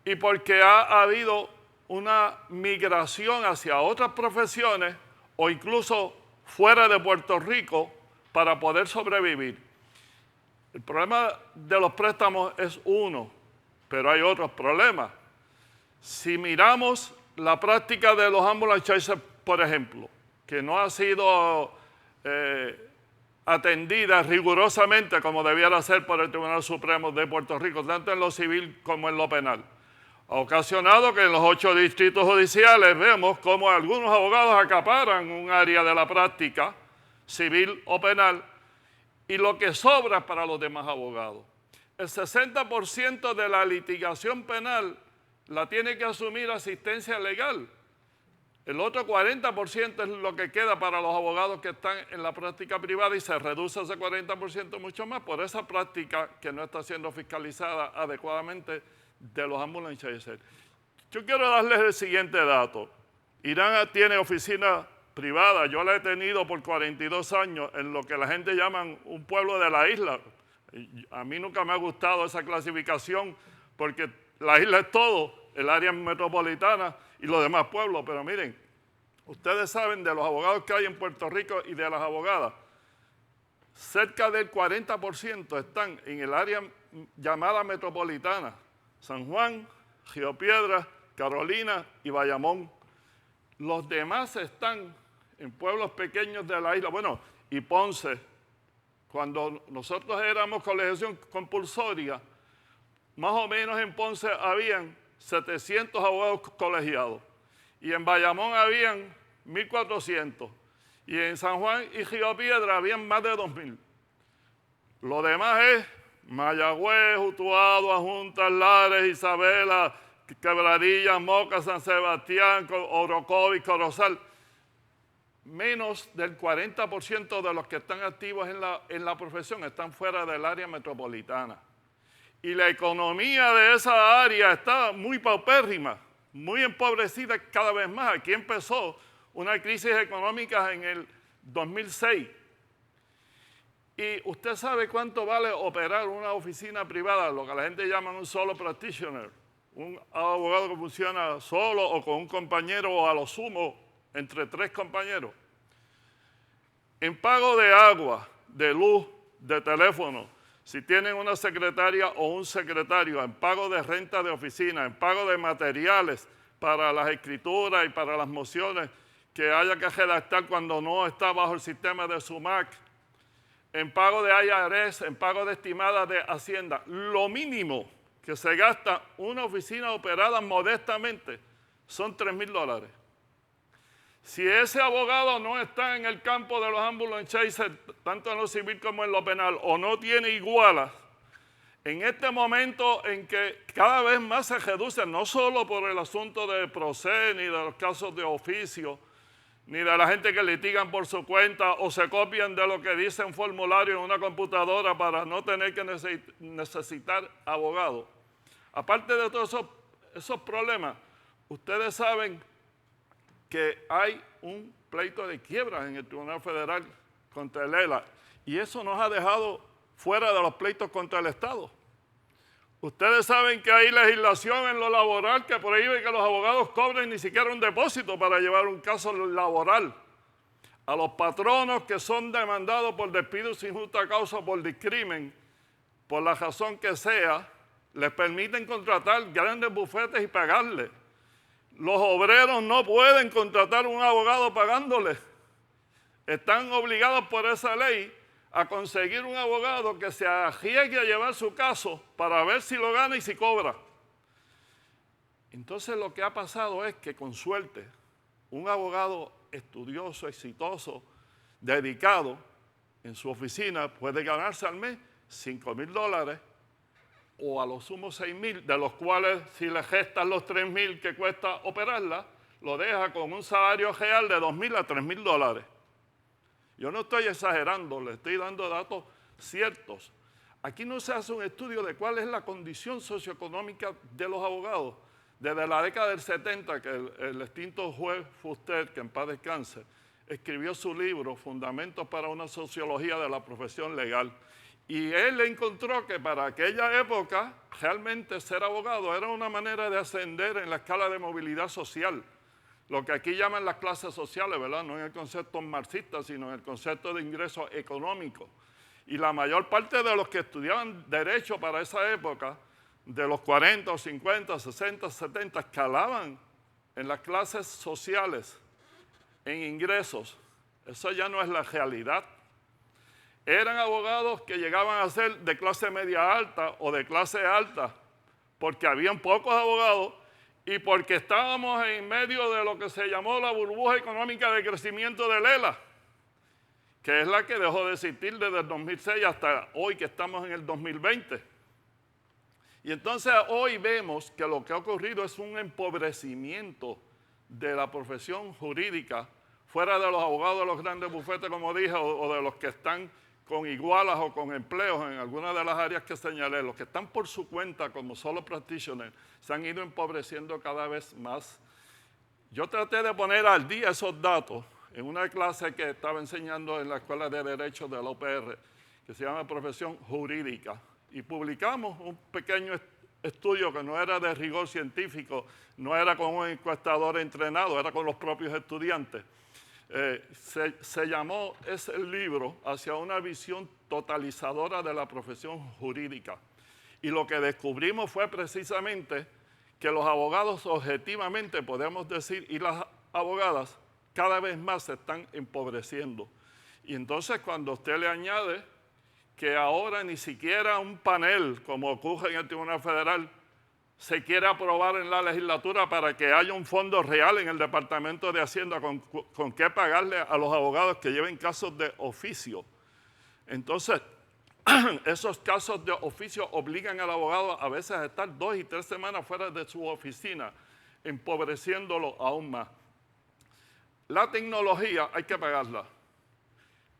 y porque ha habido una migración hacia otras profesiones o incluso fuera de Puerto Rico para poder sobrevivir. El problema de los préstamos es uno, pero hay otros problemas. Si miramos la práctica de los ambulance chasers, por ejemplo, que no ha sido atendida rigurosamente como debiera ser por el Tribunal Supremo de Puerto Rico, tanto en lo civil como en lo penal. Ha ocasionado que en los 8 distritos judiciales vemos cómo algunos abogados acaparan un área de la práctica civil o penal y lo que sobra para los demás abogados. El 60% de la litigación penal la tiene que asumir asistencia legal. El otro 40% es lo que queda para los abogados que están en la práctica privada y se reduce ese 40% mucho más por esa práctica que no está siendo fiscalizada adecuadamente de los ambulance chasers. Yo quiero darles el siguiente dato. Irán tiene oficina privada, yo la he tenido por 42 años en lo que la gente llama un pueblo de la isla. A mí nunca me ha gustado esa clasificación porque la isla es todo, el área metropolitana y los demás pueblos, pero miren, ustedes saben de los abogados que hay en Puerto Rico y de las abogadas, cerca del 40% están en el área llamada metropolitana, San Juan, Río Piedras, Carolina y Bayamón. Los demás están en pueblos pequeños de la isla, bueno, y Ponce. Cuando nosotros éramos colegiación compulsoria, más o menos en Ponce habían 700 abogados colegiados y en Bayamón habían 1.400 y en San Juan y Río Piedra habían más de 2.000. Lo demás es Mayagüez, Utuado, Adjuntas, Lares, Isabela, Quebradillas, Moca, San Sebastián, Orocovis, Corozal. Menos del 40% de los que están activos en la profesión están fuera del área metropolitana. Y la economía de esa área está muy paupérrima, muy empobrecida cada vez más. Aquí empezó una crisis económica en el 2006. Y usted sabe cuánto vale operar una oficina privada, lo que la gente llama un solo practitioner, un abogado que funciona solo o con un compañero o a lo sumo entre 3 compañeros. En pago de agua, de luz, de teléfono, si tienen una secretaria o un secretario, en pago de renta de oficina, en pago de materiales para las escrituras y para las mociones que haya que redactar cuando no está bajo el sistema de SUMAC, en pago de IRS, en pago de estimadas de Hacienda, lo mínimo que se gasta una oficina operada modestamente son $3,000. Si ese abogado no está en el campo de los ambulance chasers, tanto en lo civil como en lo penal, o no tiene igualas, en este momento en que cada vez más se reduce, no solo por el asunto de proceso, ni de los casos de oficio, ni de la gente que litigan por su cuenta o se copian de lo que dice un formulario en una computadora para no tener que necesitar abogados. Aparte de todos esos problemas, ustedes saben que hay un pleito de quiebra en el Tribunal Federal contra el ELA y eso nos ha dejado fuera de los pleitos contra el Estado. Ustedes saben que hay legislación en lo laboral que prohíbe que los abogados cobren ni siquiera un depósito para llevar un caso laboral. A los patronos que son demandados por despido sin justa causa o por discrimen, por la razón que sea, les permiten contratar grandes bufetes y pagarles. Los obreros no pueden contratar un abogado pagándole. Están obligados por esa ley a conseguir un abogado que se arriesgue a llevar su caso para ver si lo gana y si cobra. Entonces lo que ha pasado es que con suerte un abogado estudioso, exitoso, dedicado en su oficina puede ganarse al mes $5,000 o a lo sumo 6,000, de los cuales si le gestan los 3,000 que cuesta operarla, lo deja con un salario real de $2,000 a $3,000. Yo no estoy exagerando, le estoy dando datos ciertos. Aquí no se hace un estudio de cuál es la condición socioeconómica de los abogados. Desde la década del 70, que el extinto juez Fuster, que en paz descanse, escribió su libro Fundamentos para una sociología de la profesión legal. Y él encontró que para aquella época realmente ser abogado era una manera de ascender en la escala de movilidad social. Lo que aquí llaman las clases sociales, ¿verdad? No en el concepto marxista, sino en el concepto de ingreso económico. Y la mayor parte de los que estudiaban Derecho para esa época, de los 40, 50, 60, 70, escalaban en las clases sociales, en ingresos. Eso ya no es la realidad. Eran abogados que llegaban a ser de clase media alta o de clase alta, porque habían pocos abogados y porque estábamos en medio de lo que se llamó la burbuja económica de crecimiento de Lela, que es la que dejó de existir desde el 2006 hasta hoy que estamos en el 2020. Y entonces hoy vemos que lo que ha ocurrido es un empobrecimiento de la profesión jurídica, fuera de los abogados de los grandes bufetes, como dije, o de los que están con igualas o con empleos en algunas de las áreas que señalé. Los que están por su cuenta como solo practitioners se han ido empobreciendo cada vez más. Yo traté de poner al día esos datos en una clase que estaba enseñando en la Escuela de Derecho de la UPR, que se llama Profesión Jurídica, y publicamos un pequeño estudio que no era de rigor científico, no era con un encuestador entrenado, era con los propios estudiantes. Se llamó ese libro Hacia una visión totalizadora de la profesión jurídica. Y lo que descubrimos fue precisamente que los abogados objetivamente, podemos decir, y las abogadas cada vez más se están empobreciendo. Y entonces cuando usted le añade que ahora ni siquiera un panel, como ocurre en el Tribunal Federal, se quiere aprobar en la legislatura para que haya un fondo real en el Departamento de Hacienda con qué pagarle a los abogados que lleven casos de oficio. Entonces, esos casos de oficio obligan al abogado a veces a estar 2 y 3 semanas fuera de su oficina, empobreciéndolo aún más. La tecnología hay que pagarla,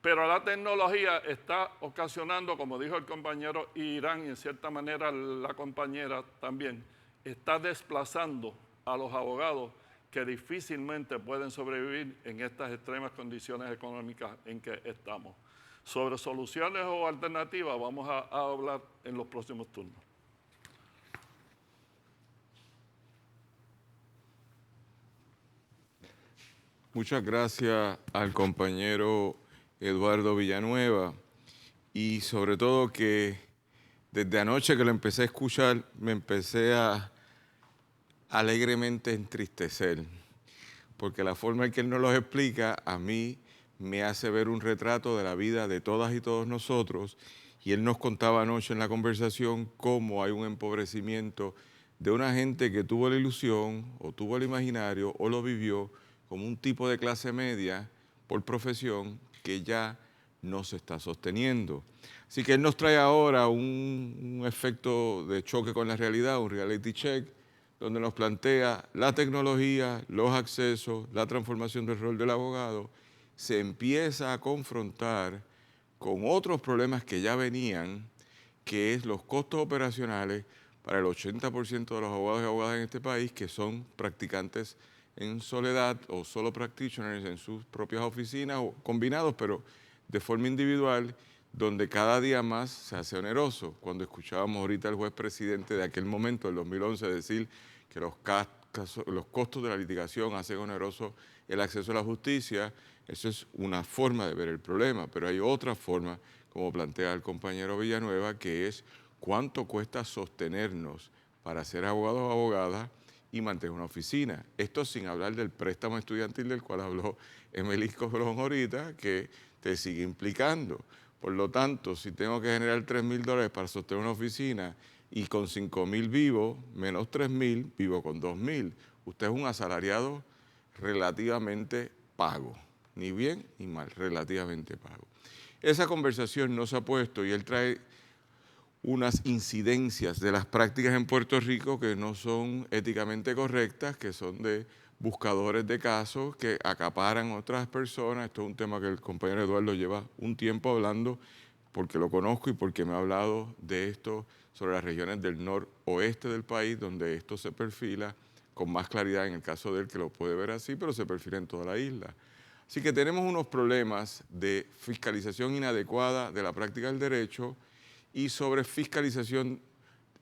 pero la tecnología está ocasionando, como dijo el compañero Irán y en cierta manera la compañera también, está desplazando a los abogados que difícilmente pueden sobrevivir en estas extremas condiciones económicas en que estamos. Sobre soluciones o alternativas vamos a hablar en los próximos turnos. Muchas gracias al compañero Eduardo Villanueva y sobre todo que desde anoche que lo empecé a escuchar me empecé a alegremente entristecer porque la forma en que él nos los explica a mí me hace ver un retrato de la vida de todas y todos nosotros y él nos contaba anoche en la conversación cómo hay un empobrecimiento de una gente que tuvo la ilusión o tuvo el imaginario o lo vivió como un tipo de clase media por profesión que ya no se está sosteniendo. Así que él nos trae ahora un efecto de choque con la realidad, un reality check, donde nos plantea la tecnología, los accesos, la transformación del rol del abogado, se empieza a confrontar con otros problemas que ya venían, que es los costos operacionales para el 80% de los abogados y abogadas en este país que son practicantes en soledad o solo practitioners en sus propias oficinas o combinados, pero de forma individual, donde cada día más se hace oneroso. Cuando escuchábamos ahorita al juez presidente de aquel momento, del 2011, decir que los costos de la litigación hacen oneroso el acceso a la justicia, eso es una forma de ver el problema, pero hay otra forma, como plantea el compañero Villanueva, que es cuánto cuesta sostenernos para ser abogados o abogadas y mantener una oficina. Esto sin hablar del préstamo estudiantil del cual habló Emelisco Colón ahorita, que te sigue implicando. Por lo tanto, si tengo que generar $3,000 para sostener una oficina y con 5,000 vivo, menos 3,000, vivo con 2,000. Usted es un asalariado relativamente pago, ni bien ni mal, relativamente pago. Esa conversación no se ha puesto y él trae unas incidencias de las prácticas en Puerto Rico que no son éticamente correctas, que son de buscadores de casos que acaparan a otras personas. Esto es un tema que el compañero Eduardo lleva un tiempo hablando porque lo conozco y porque me ha hablado de esto sobre las regiones del noroeste del país, donde esto se perfila con más claridad en el caso de él, que lo puede ver así, pero se perfila en toda la isla. Así que tenemos unos problemas de fiscalización inadecuada de la práctica del derecho y sobre fiscalización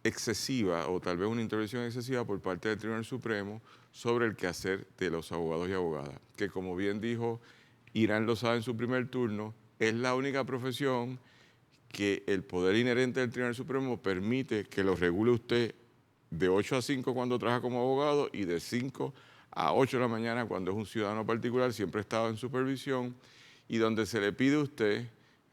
excesiva o tal vez una intervención excesiva por parte del Tribunal Supremo sobre el quehacer de los abogados y abogadas, que como bien dijo Irán Lozada en su primer turno, es la única profesión que el poder inherente del Tribunal Supremo permite que lo regule usted de 8 a 5 cuando trabaja como abogado y de 5 a 8 de la mañana cuando es un ciudadano particular, siempre estaba en supervisión, y donde se le pide a usted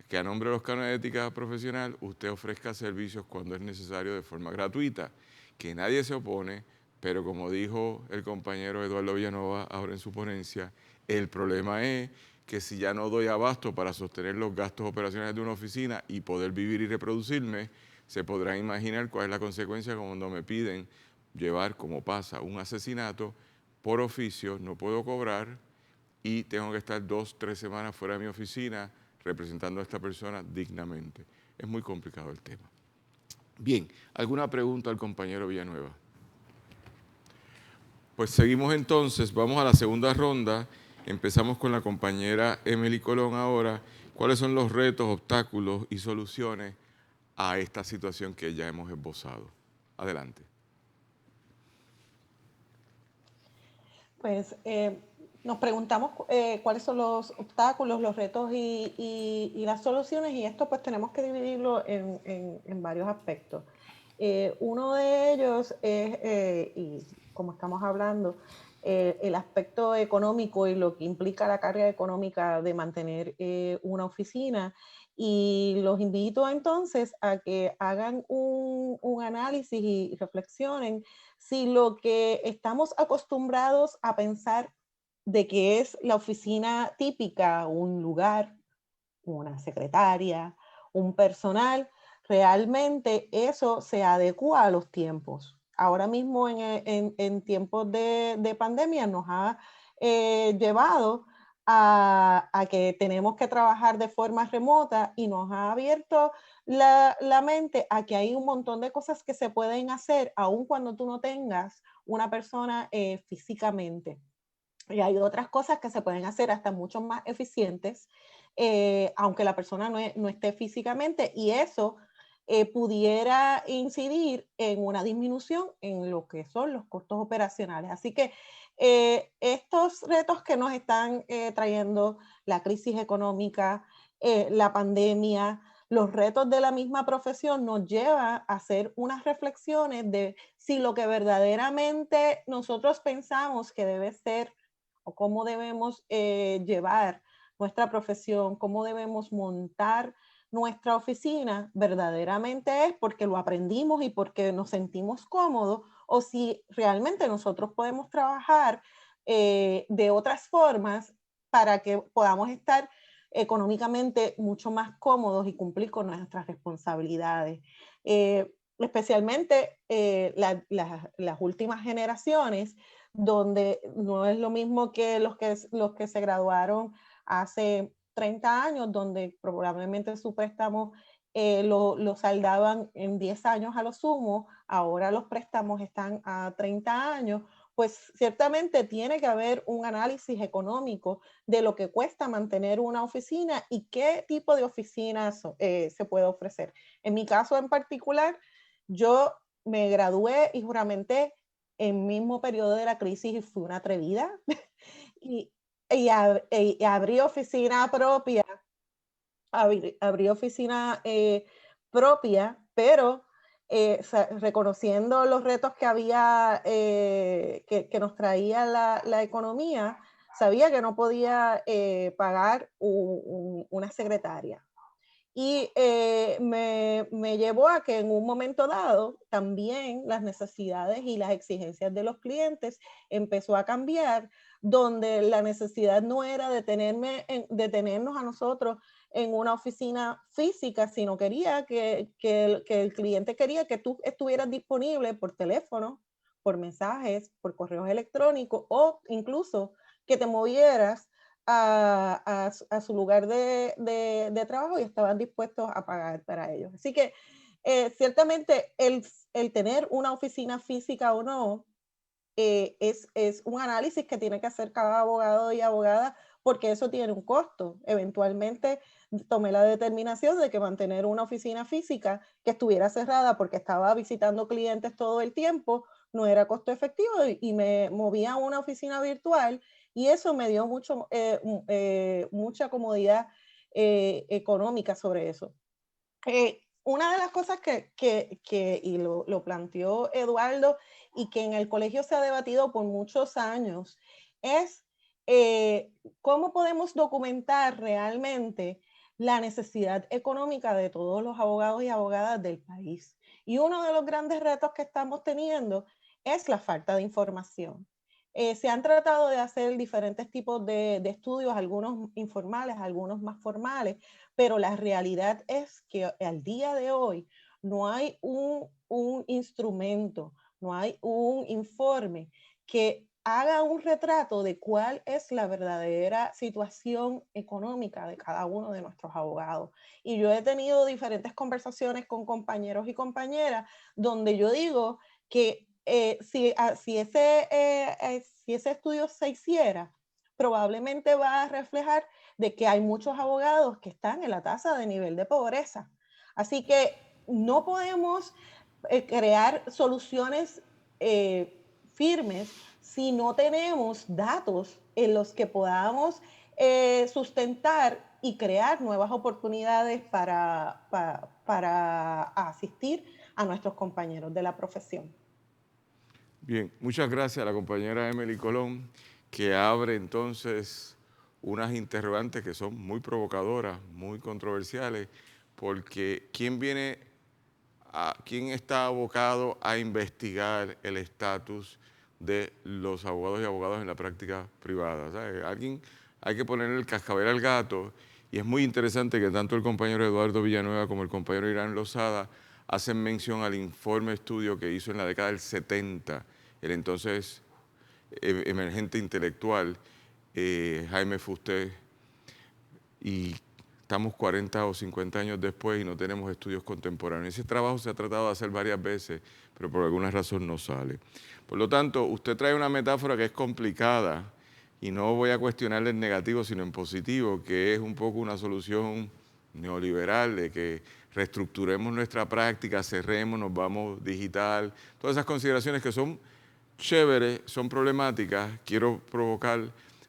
que a nombre de los cánones de ética profesional usted ofrezca servicios cuando es necesario de forma gratuita, que nadie se opone, pero como dijo el compañero Eduardo Villanueva ahora en su ponencia, el problema es que si ya no doy abasto para sostener los gastos operacionales de una oficina y poder vivir y reproducirme, se podrán imaginar cuál es la consecuencia cuando me piden llevar, como pasa, un asesinato por oficio, no puedo cobrar y tengo que estar 2, 3 semanas fuera de mi oficina representando a esta persona dignamente. Es muy complicado el tema. Bien, ¿alguna pregunta al compañero Villanueva? Pues seguimos entonces, vamos a la segunda ronda. Empezamos con la compañera Emily Colón ahora. ¿Cuáles son los retos, obstáculos y soluciones a esta situación que ya hemos esbozado? Adelante. Pues nos preguntamos cuáles son los obstáculos, los retos y las soluciones, y esto pues tenemos que dividirlo en varios aspectos. Uno de ellos es, y como estamos hablando, el aspecto económico y lo que implica la carga económica de mantener una oficina. Y los invito entonces a que hagan un análisis y reflexionen si lo que estamos acostumbrados a pensar de que es la oficina típica, un lugar, una secretaria, un personal, realmente eso se adecua a los tiempos. Ahora mismo en tiempos de pandemia nos ha llevado a que tenemos que trabajar de forma remota y nos ha abierto la mente a que hay un montón de cosas que se pueden hacer aun cuando tú no tengas una persona físicamente. Y hay otras cosas que se pueden hacer hasta mucho más eficientes, aunque la persona no esté físicamente, y eso pudiera incidir en una disminución en lo que son los costos operacionales. Así que estos retos que nos están trayendo la crisis económica, la pandemia, los retos de la misma profesión nos lleva a hacer unas reflexiones de si lo que verdaderamente nosotros pensamos que debe ser o cómo debemos llevar nuestra profesión, cómo debemos montar nuestra oficina, verdaderamente es porque lo aprendimos y porque nos sentimos cómodos, o si realmente nosotros podemos trabajar de otras formas para que podamos estar económicamente mucho más cómodos y cumplir con nuestras responsabilidades. Especialmente las últimas generaciones, donde no es lo mismo que los que se graduaron hace 30 años, donde probablemente su préstamo lo saldaban en 10 años a lo sumo, ahora los préstamos están a 30 años, pues ciertamente tiene que haber un análisis económico de lo que cuesta mantener una oficina y qué tipo de oficinas se puede ofrecer. En mi caso en particular, yo me gradué y juramenté en el mismo periodo de la crisis y fui una atrevida y, y abrí oficina propia, abrí oficina propia, pero reconociendo los retos que había, que nos traía la economía, sabía que no podía pagar una secretaria. Y me llevó a que en un momento dado también las necesidades y las exigencias de los clientes empezó a cambiar, donde la necesidad no era de tenernos a nosotros en una oficina física, sino quería que el cliente quería que tú estuvieras disponible por teléfono, por mensajes, por correos electrónicos o incluso que te movieras a su lugar de trabajo y estaban dispuestos a pagar para ellos. Así que ciertamente el tener una oficina física o no es un análisis que tiene que hacer cada abogado y abogada porque eso tiene un costo. Eventualmente tomé la determinación de que mantener una oficina física que estuviera cerrada porque estaba visitando clientes todo el tiempo no era costo efectivo y me movía a una oficina virtual y eso me dio mucha comodidad económica sobre eso. Una de las cosas y lo planteó Eduardo y que en el colegio se ha debatido por muchos años es cómo podemos documentar realmente la necesidad económica de todos los abogados y abogadas del país. Y uno de los grandes retos que estamos teniendo es la falta de información. Se han tratado de hacer diferentes tipos de estudios, algunos informales, algunos más formales, pero la realidad es que al día de hoy no hay un instrumento, no hay un informe que haga un retrato de cuál es la verdadera situación económica de cada uno de nuestros abogados. Y yo he tenido diferentes conversaciones con compañeros y compañeras donde yo digo que si ese estudio se hiciera, probablemente va a reflejar de que hay muchos abogados que están en la tasa de nivel de pobreza. Así que no podemos crear soluciones firmes si no tenemos datos en los que podamos sustentar y crear nuevas oportunidades para asistir a nuestros compañeros de la profesión. Bien, muchas gracias a la compañera Emily Colón, que abre entonces unas interrogantes que son muy provocadoras, muy controversiales, porque ¿quién está abocado a investigar el estatus de los abogados y abogadas en la práctica privada? ¿Sabe? Alguien, hay que ponerle el cascabel al gato, y es muy interesante que tanto el compañero Eduardo Villanueva como el compañero Irán Lozada hacen mención al informe estudio que hizo en la década del 70 el entonces emergente intelectual Jaime Fusté, y estamos 40 o 50 años después y no tenemos estudios contemporáneos. Ese trabajo se ha tratado de hacer varias veces, pero por alguna razón no sale. Por lo tanto, usted trae una metáfora que es complicada, y no voy a cuestionarle en negativo, sino en positivo, que es un poco una solución neoliberal de que reestructuremos nuestra práctica, cerremos, nos vamos digital, todas esas consideraciones que son chéveres, son problemáticas, quiero provocar,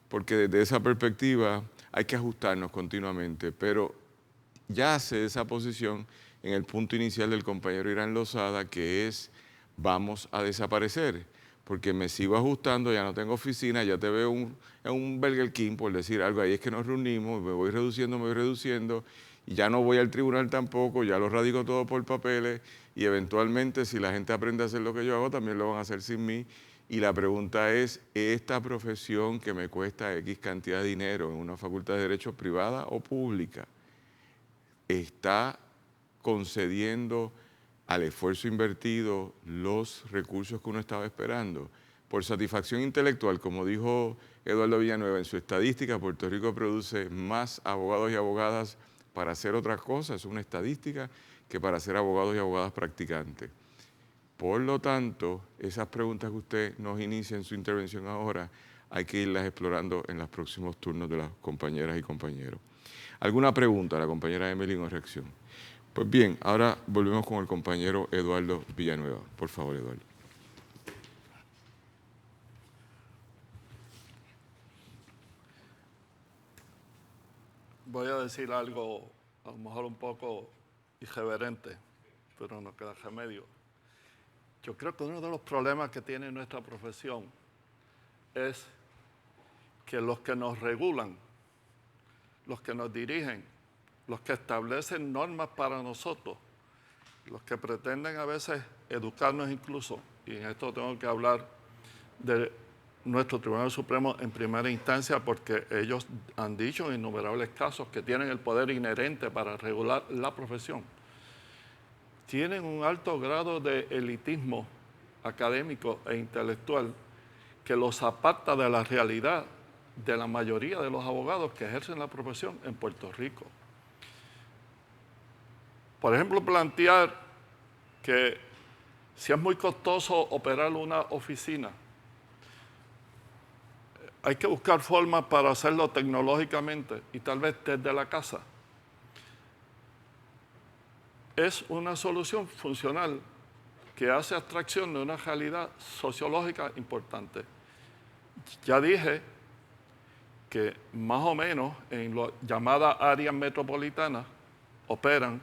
porque desde esa perspectiva hay que ajustarnos continuamente, pero yace esa posición en el punto inicial del compañero Irán Lozada, que es vamos a desaparecer, porque me sigo ajustando, ya no tengo oficina, ya te veo en un Burger King, por decir algo, ahí es que nos reunimos, me voy reduciendo, y ya no voy al tribunal tampoco, ya lo radico todo por papeles, y eventualmente si la gente aprende a hacer lo que yo hago, también lo van a hacer sin mí. Y la pregunta es, ¿esta profesión que me cuesta X cantidad de dinero en una facultad de Derecho privada o pública está concediendo al esfuerzo invertido los recursos que uno estaba esperando? Por satisfacción intelectual, como dijo Eduardo Villanueva en su estadística, Puerto Rico produce más abogados y abogadas para hacer otras cosas, es una estadística, que para ser abogados y abogadas practicantes. Por lo tanto, esas preguntas que usted nos inicia en su intervención ahora, hay que irlas explorando en los próximos turnos de las compañeras y compañeros. ¿Alguna pregunta a la compañera Emily o reacción? Pues bien, ahora volvemos con el compañero Eduardo Villanueva. Por favor, Eduardo. Voy a decir algo a lo mejor un poco irreverente, pero no queda remedio. Yo creo que uno de los problemas que tiene nuestra profesión es que los que nos regulan, los que nos dirigen, los que establecen normas para nosotros, los que pretenden a veces educarnos incluso, y en esto tengo que hablar de nuestro Tribunal Supremo en primera instancia, porque ellos han dicho en innumerables casos que tienen el poder inherente para regular la profesión, tienen un alto grado de elitismo académico e intelectual que los aparta de la realidad de la mayoría de los abogados que ejercen la profesión en Puerto Rico. Por ejemplo, plantear que si es muy costoso operar una oficina, hay que buscar formas para hacerlo tecnológicamente y tal vez desde la casa. Es una solución funcional que hace abstracción de una realidad sociológica importante. Ya dije que más o menos en la llamada área metropolitana operan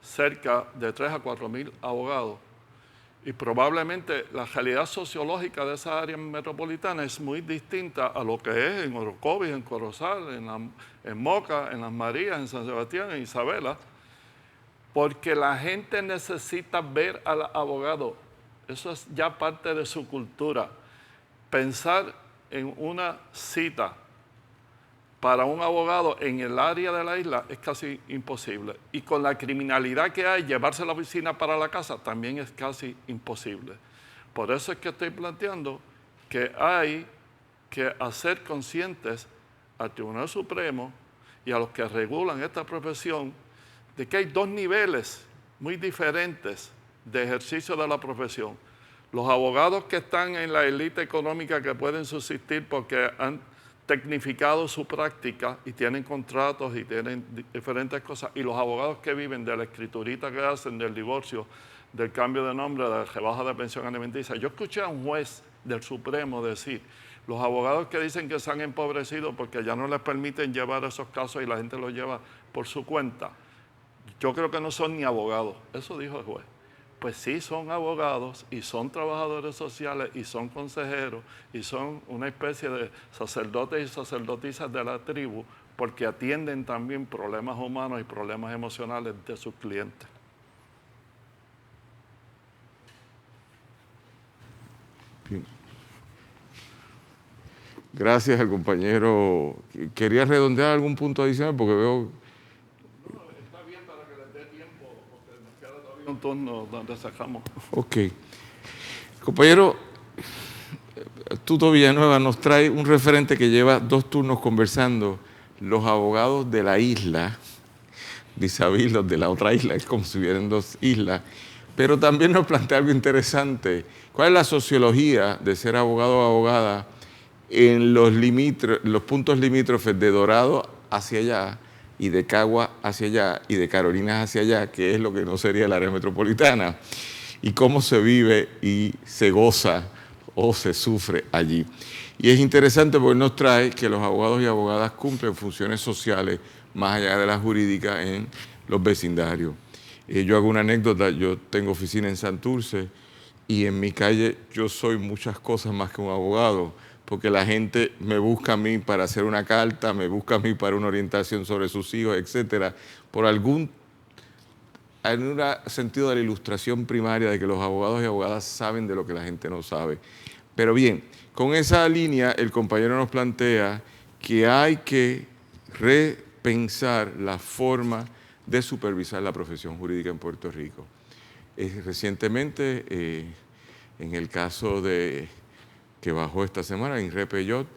cerca de 3 a 4 mil abogados, Y probablemente la realidad sociológica de esa área metropolitana es muy distinta a lo que es en Orocovis, en Corozal, en Moca, en Las Marías, en San Sebastián, en Isabela, porque la gente necesita ver al abogado. Eso es ya parte de su cultura. Pensar en una cita para un abogado en el área de la isla es casi imposible. Y con la criminalidad que hay, llevarse la oficina para la casa también es casi imposible. Por eso es que estoy planteando que hay que hacer conscientes al Tribunal Supremo y a los que regulan esta profesión de que hay dos niveles muy diferentes de ejercicio de la profesión. Los abogados que están en la élite económica que pueden subsistir porque han tecnificado su práctica y tienen contratos y tienen diferentes cosas, y los abogados que viven de la escriturita que hacen, del divorcio, del cambio de nombre, de la rebaja de pensión alimenticia. Yo escuché a un juez del Supremo decir, los abogados que dicen que se han empobrecido porque ya no les permiten llevar esos casos y la gente los lleva por su cuenta, yo creo que no son ni abogados. Eso dijo el juez. Pues sí, son abogados y son trabajadores sociales y son consejeros y son una especie de sacerdotes y sacerdotisas de la tribu porque atienden también problemas humanos y problemas emocionales de sus clientes. Bien. Gracias al compañero. ¿Quería redondear algún punto adicional? Porque veo... Un turno donde sacamos. Ok. Compañero, Tuto Villanueva nos trae un referente que lleva 2 turnos conversando, los abogados de la isla, vis-a-vis los de la otra isla, es como si hubieran 2 islas, pero también nos plantea algo interesante. ¿Cuál es la sociología de ser abogado o abogada en los puntos limítrofes de Dorado hacia allá, y de Cagua hacia allá, y de Carolinas hacia allá, que es lo que no sería el área metropolitana, y cómo se vive y se goza o se sufre allí? Y es interesante porque nos trae que los abogados y abogadas cumplen funciones sociales más allá de las jurídicas en los vecindarios. Yo hago una anécdota, yo tengo oficina en Santurce y en mi calle yo soy muchas cosas más que un abogado, porque la gente me busca a mí para hacer una carta, me busca a mí para una orientación sobre sus hijos, etcétera, por algún sentido de la ilustración primaria de que los abogados y abogadas saben de lo que la gente no sabe. Pero bien, con esa línea el compañero nos plantea que hay que repensar la forma de supervisar la profesión jurídica en Puerto Rico. Recientemente, en el caso que bajó esta semana, INRE Peyot,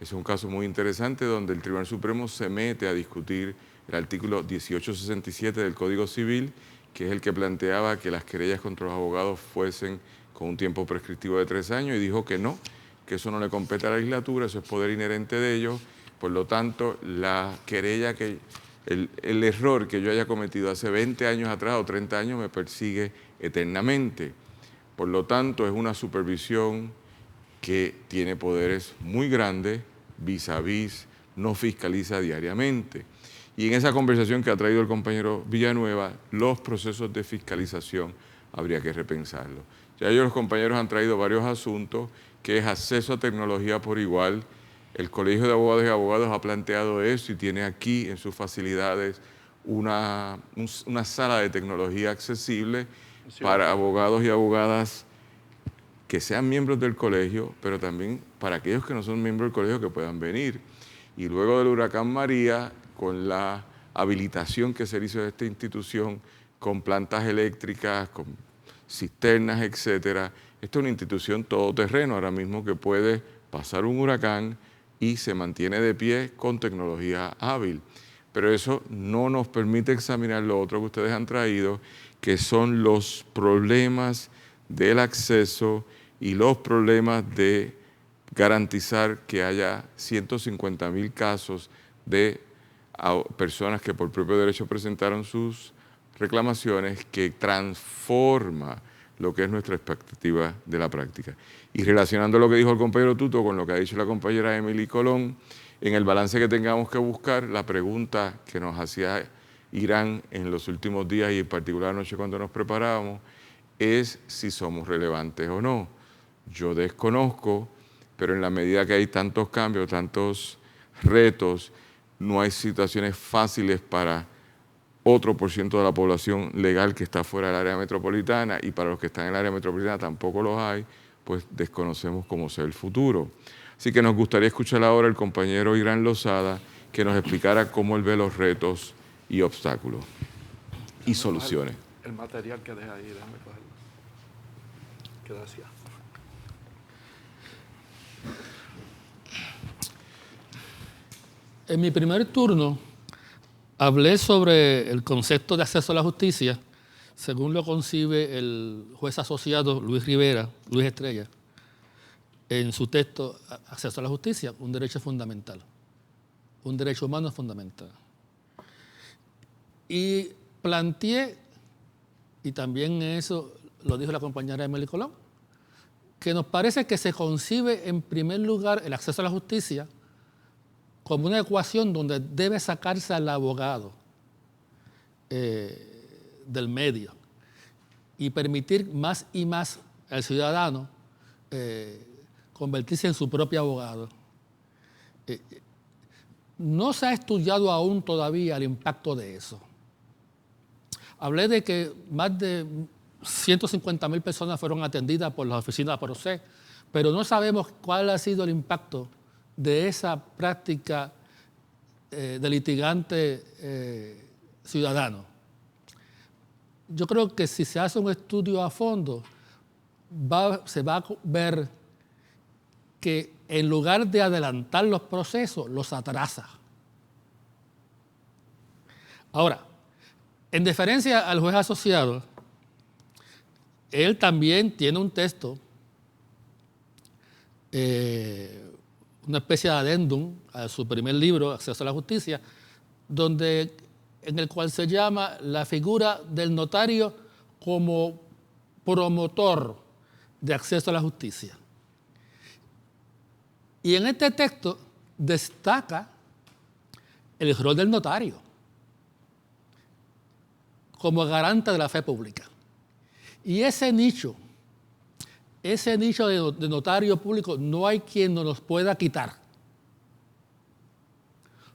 es un caso muy interesante donde el Tribunal Supremo se mete a discutir el artículo 1867 del Código Civil, que es el que planteaba que las querellas contra los abogados fuesen con un tiempo prescriptivo de 3 años, y dijo que no, que eso no le compete a la legislatura, eso es poder inherente de ellos. Por lo tanto, la querella el error que yo haya cometido hace 20 años atrás o 30 años me persigue eternamente. Por lo tanto, es una supervisión que tiene poderes muy grandes, vis a vis, no fiscaliza diariamente. Y en esa conversación que ha traído el compañero Villanueva, los procesos de fiscalización habría que repensarlos. Ya ellos, los compañeros, han traído varios asuntos, que es acceso a tecnología por igual. El Colegio de Abogados y Abogados ha planteado eso y tiene aquí en sus facilidades una sala de tecnología accesible para abogados y abogadas que sean miembros del colegio, pero también para aquellos que no son miembros del colegio que puedan venir. Y luego del huracán María, con la habilitación que se hizo de esta institución, con plantas eléctricas, con cisternas, etcétera, esta es una institución todoterreno ahora mismo que puede pasar un huracán y se mantiene de pie con tecnología hábil. Pero eso no nos permite examinar lo otro que ustedes han traído, que son los problemas del acceso y los problemas de garantizar que haya 150,000 casos de personas que por propio derecho presentaron sus reclamaciones, que transforma lo que es nuestra expectativa de la práctica. Y relacionando lo que dijo el compañero Tuto con lo que ha dicho la compañera Emily Colón, en el balance que tengamos que buscar, la pregunta que nos hacía Irán en los últimos días y en particular anoche cuando nos preparábamos, es si somos relevantes o no. Yo desconozco, pero en la medida que hay tantos cambios, tantos retos, no hay situaciones fáciles para otro por ciento de la población legal que está fuera del área metropolitana, y para los que están en el área metropolitana tampoco los hay, pues desconocemos cómo será el futuro. Así que nos gustaría escuchar ahora al compañero Irán Lozada, que nos explicara cómo él ve los retos y obstáculos y soluciones. El material que deja ahí, déjame cogerlo. Gracias. En mi primer turno hablé sobre el concepto de acceso a la justicia, según lo concibe el juez asociado Luis Estrella, en su texto Acceso a la Justicia, un derecho fundamental, un derecho humano fundamental. Y planteé, y también eso lo dijo la compañera Emily Colón, que nos parece que se concibe en primer lugar el acceso a la justicia como una ecuación donde debe sacarse al abogado del medio y permitir más y más al ciudadano convertirse en su propio abogado. No se ha estudiado aún todavía el impacto de eso. Hablé de que más de 150,000 personas fueron atendidas por las oficinas de PROCE, pero no sabemos cuál ha sido el impacto de esa práctica de litigante ciudadano. Yo creo que si se hace un estudio a fondo, se va a ver que en lugar de adelantar los procesos, los atrasa. Ahora, en deferencia al juez asociado, él también tiene un texto, una especie de adendum a su primer libro, Acceso a la Justicia, en el cual se llama la figura del notario como promotor de acceso a la justicia. Y en este texto destaca el rol del notario como garante de la fe pública. Y ese nicho de notario público no hay quien nos los pueda quitar,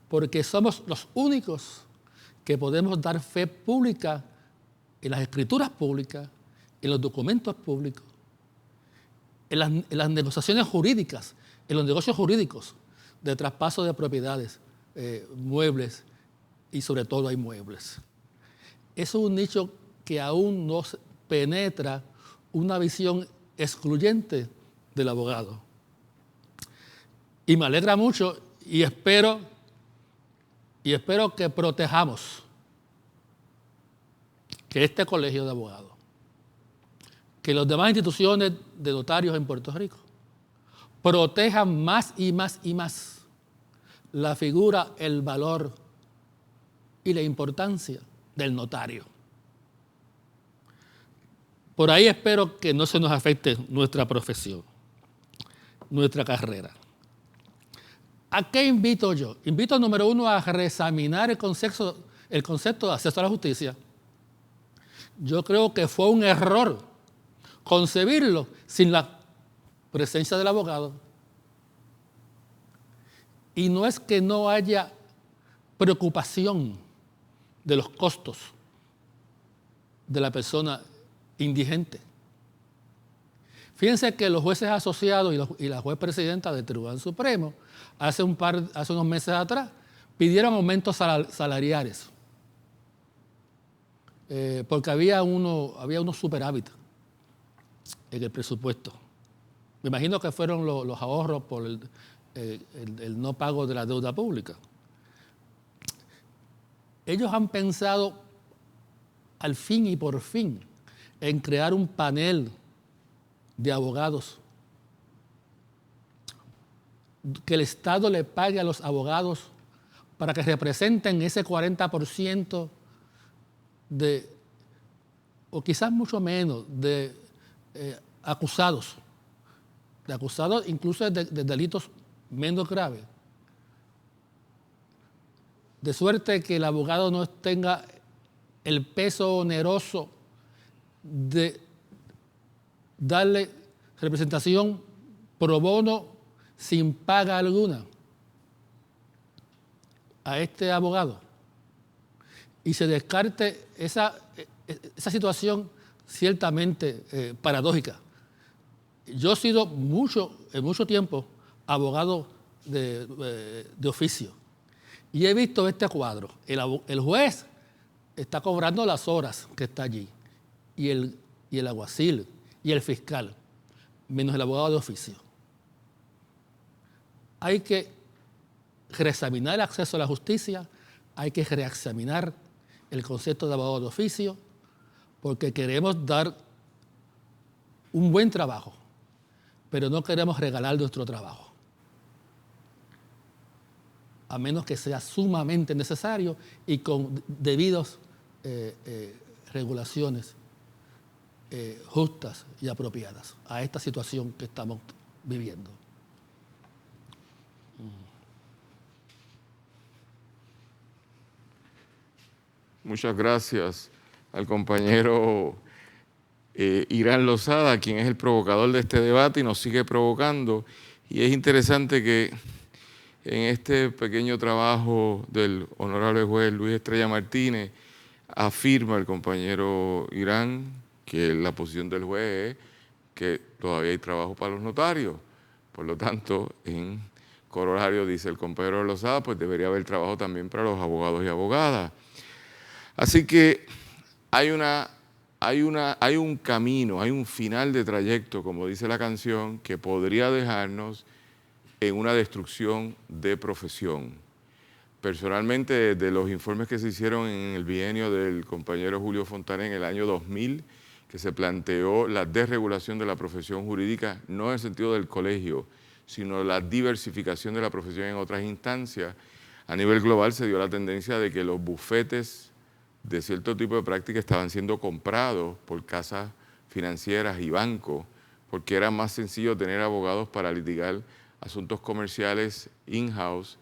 porque somos los únicos que podemos dar fe pública en las escrituras públicas, en los documentos públicos, en las negociaciones jurídicas, en los negocios jurídicos de traspaso de propiedades, muebles y sobre todo hay muebles. Eso es un nicho que aún no penetra una visión excluyente del abogado. Y me alegra mucho y espero que protejamos que este colegio de abogados, que las demás instituciones de notarios en Puerto Rico protejan más y más y más la figura, el valor y la importancia del notario. Por ahí espero que no se nos afecte nuestra profesión, nuestra carrera. ¿A qué invito yo? Invito, número uno, a reexaminar el concepto de acceso a la justicia. Yo creo que fue un error concebirlo sin la presencia del abogado. Y no es que no haya preocupación de los costos de la persona indigente. Fíjense que los jueces asociados y la juez presidenta del Tribunal Supremo hace unos meses atrás pidieron aumentos salariales porque había unos superávit en el presupuesto. Me imagino que fueron los ahorros por el no pago de la deuda pública. Ellos han pensado al fin y por fin en crear un panel de abogados, que el Estado le pague a los abogados para que representen ese 40% o quizás mucho menos, de acusados incluso de delitos menos graves. De suerte que el abogado no tenga el peso oneroso de darle representación pro bono sin paga alguna a este abogado y se descarte esa situación ciertamente paradójica. Yo he sido en mucho tiempo abogado de oficio y he visto este cuadro. El juez está cobrando las horas que está allí y el alguacil y el fiscal, menos el abogado de oficio. Hay que reexaminar el acceso a la justicia, hay que reexaminar el concepto de abogado de oficio, porque queremos dar un buen trabajo, pero no queremos regalar nuestro trabajo, a menos que sea sumamente necesario y con debidas regulaciones justas y apropiadas a esta situación que estamos viviendo. Muchas gracias al compañero Irán Lozada, quien es el provocador de este debate y nos sigue provocando. Y es interesante que en este pequeño trabajo del honorable juez Luis Estrella Martínez afirma el compañero Irán que la posición del juez es que todavía hay trabajo para los notarios. Por lo tanto, en corolario, dice el compañero Lozada, pues debería haber trabajo también para los abogados y abogadas. Así que hay un camino, hay un final de trayecto, como dice la canción, que podría dejarnos en una destrucción de profesión. Personalmente, de los informes que se hicieron en el bienio del compañero Julio Fontana en el año 2000, que se planteó la desregulación de la profesión jurídica, no en el sentido del colegio, sino la diversificación de la profesión en otras instancias, a nivel global se dio la tendencia de que los bufetes de cierto tipo de práctica estaban siendo comprados por casas financieras y bancos, porque era más sencillo tener abogados para litigar asuntos comerciales in-house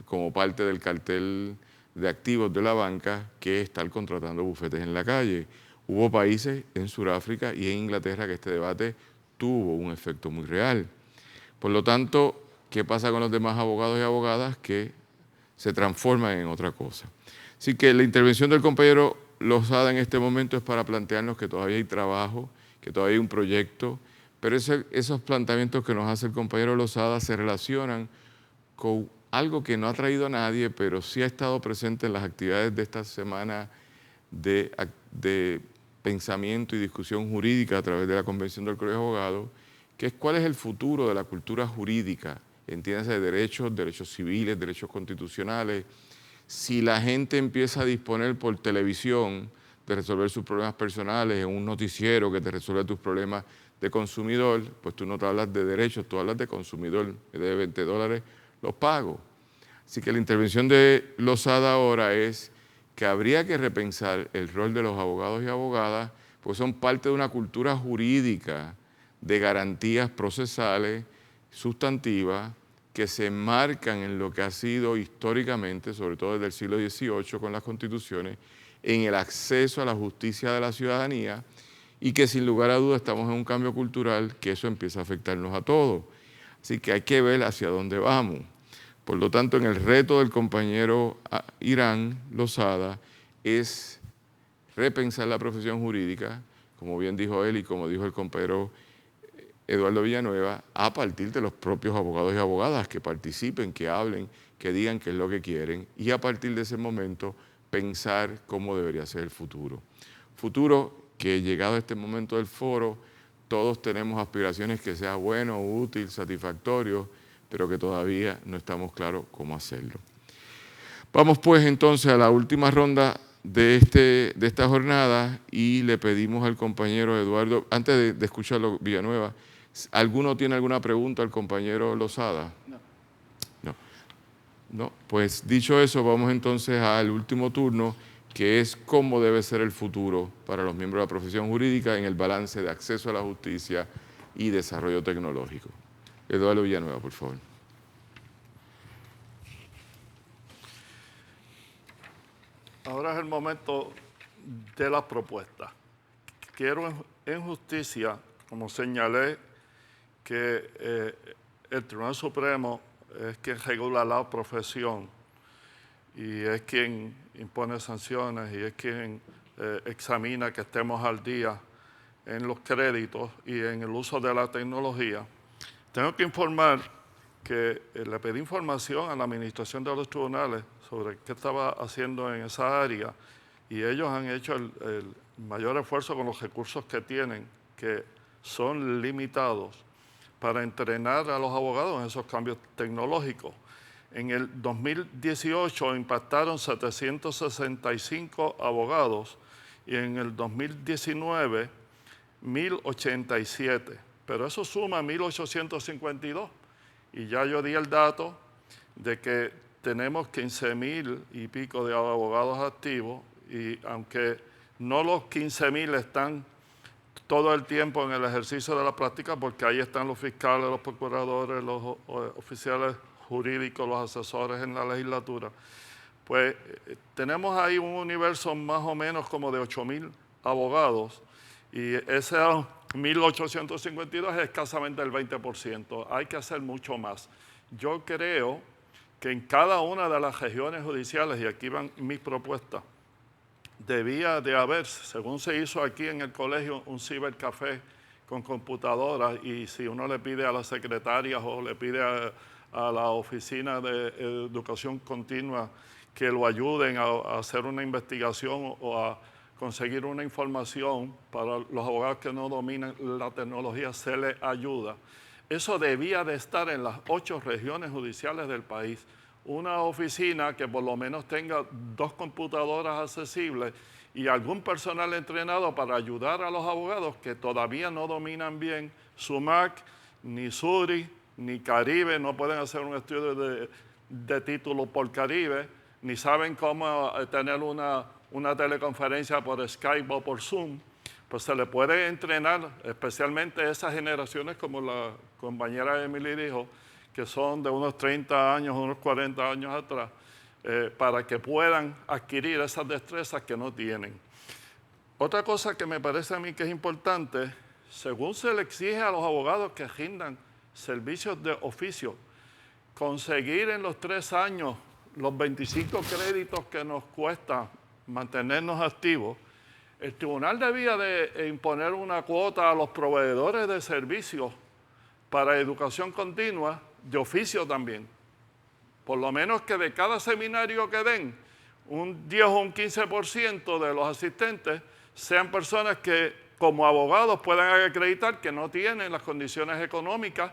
como parte del cartel de activos de la banca que estar contratando bufetes en la calle. Hubo países en Sudáfrica y en Inglaterra que este debate tuvo un efecto muy real. Por lo tanto, ¿qué pasa con los demás abogados y abogadas que se transforman en otra cosa? Así que la intervención del compañero Lozada en este momento es para plantearnos que todavía hay trabajo, que todavía hay un proyecto, pero esos planteamientos que nos hace el compañero Lozada se relacionan con algo que no ha traído a nadie, pero sí ha estado presente en las actividades de esta semana de pensamiento y discusión jurídica a través de la Convención del Colegio de Abogados, que es cuál es el futuro de la cultura jurídica, entiéndase de derechos civiles, derechos constitucionales. Si la gente empieza a disponer por televisión de resolver sus problemas personales en un noticiero que te resuelve tus problemas de consumidor, pues tú no te hablas de derechos, tú hablas de consumidor, me debe $20, los pago. Así que la intervención de Lozada ahora es que habría que repensar el rol de los abogados y abogadas, porque son parte de una cultura jurídica de garantías procesales, sustantivas, que se enmarcan en lo que ha sido históricamente, sobre todo desde el siglo XVIII con las constituciones, en el acceso a la justicia de la ciudadanía y que sin lugar a dudas estamos en un cambio cultural que eso empieza a afectarnos a todos. Así que hay que ver hacia dónde vamos. Por lo tanto, en el reto del compañero Irán Lozada es repensar la profesión jurídica, como bien dijo él y como dijo el compañero Eduardo Villanueva, a partir de los propios abogados y abogadas que participen, que hablen, que digan qué es lo que quieren y a partir de ese momento pensar cómo debería ser el futuro. Futuro que llegado a este momento del foro, todos tenemos aspiraciones que sea bueno, útil, satisfactorio, pero que todavía no estamos claros cómo hacerlo. Vamos pues entonces a la última ronda de esta jornada y le pedimos al compañero Eduardo, antes de escucharlo Villanueva, ¿alguno tiene alguna pregunta al compañero Lozada? No. Pues dicho eso, vamos entonces al último turno, que es cómo debe ser el futuro para los miembros de la profesión jurídica en el balance de acceso a la justicia y desarrollo tecnológico. Eduardo Villanueva, por favor. Ahora es el momento de las propuestas. Quiero en justicia como señalé, que el Tribunal Supremo es quien regula la profesión y es quien impone sanciones y es quien examina que estemos al día en los créditos y en el uso de la tecnología. Tengo que informar que le pedí información a la administración de los tribunales sobre qué estaba haciendo en esa área y ellos han hecho el mayor esfuerzo con los recursos que tienen, que son limitados, para entrenar a los abogados en esos cambios tecnológicos. En el 2018 impactaron 765 abogados y en el 2019 1.087, pero eso suma 1.852. Y ya yo di el dato de que tenemos 15.000 y pico de abogados activos y aunque no los 15.000 están todo el tiempo en el ejercicio de la práctica, porque ahí están los fiscales, los procuradores, los oficiales jurídicos, los asesores en la legislatura, pues tenemos ahí un universo más o menos como de 8.000 abogados y ese 1.852 es escasamente el 20%. Hay que hacer mucho más. Yo creo que en cada una de las regiones judiciales, y aquí van mis propuestas, debía de haber, según se hizo aquí en el colegio, un cibercafé con computadoras y si uno le pide a las secretarias o le pide a la oficina de educación continua que lo ayuden a hacer una investigación o a conseguir una información para los abogados que no dominan la tecnología, se les ayuda. Eso debía de estar en las 8 regiones judiciales del país. Una oficina que por lo menos tenga 2 computadoras accesibles y algún personal entrenado para ayudar a los abogados que todavía no dominan bien SUMAC, ni SURI, ni Caribe, no pueden hacer un estudio de título por Caribe, ni saben cómo tener una teleconferencia por Skype o por Zoom. Pues se le puede entrenar, especialmente esas generaciones como la compañera Emily dijo, que son de unos 30 años, unos 40 años atrás, para que puedan adquirir esas destrezas que no tienen. Otra cosa que me parece a mí que es importante, según se le exige a los abogados que rindan servicios de oficio, conseguir en los 3 años los 25 créditos que nos cuesta mantenernos activos, el tribunal debía de imponer una cuota a los proveedores de servicios para educación continua, de oficio también. Por lo menos que de cada seminario que den, un 10 o un 15% de los asistentes sean personas que como abogados puedan acreditar que no tienen las condiciones económicas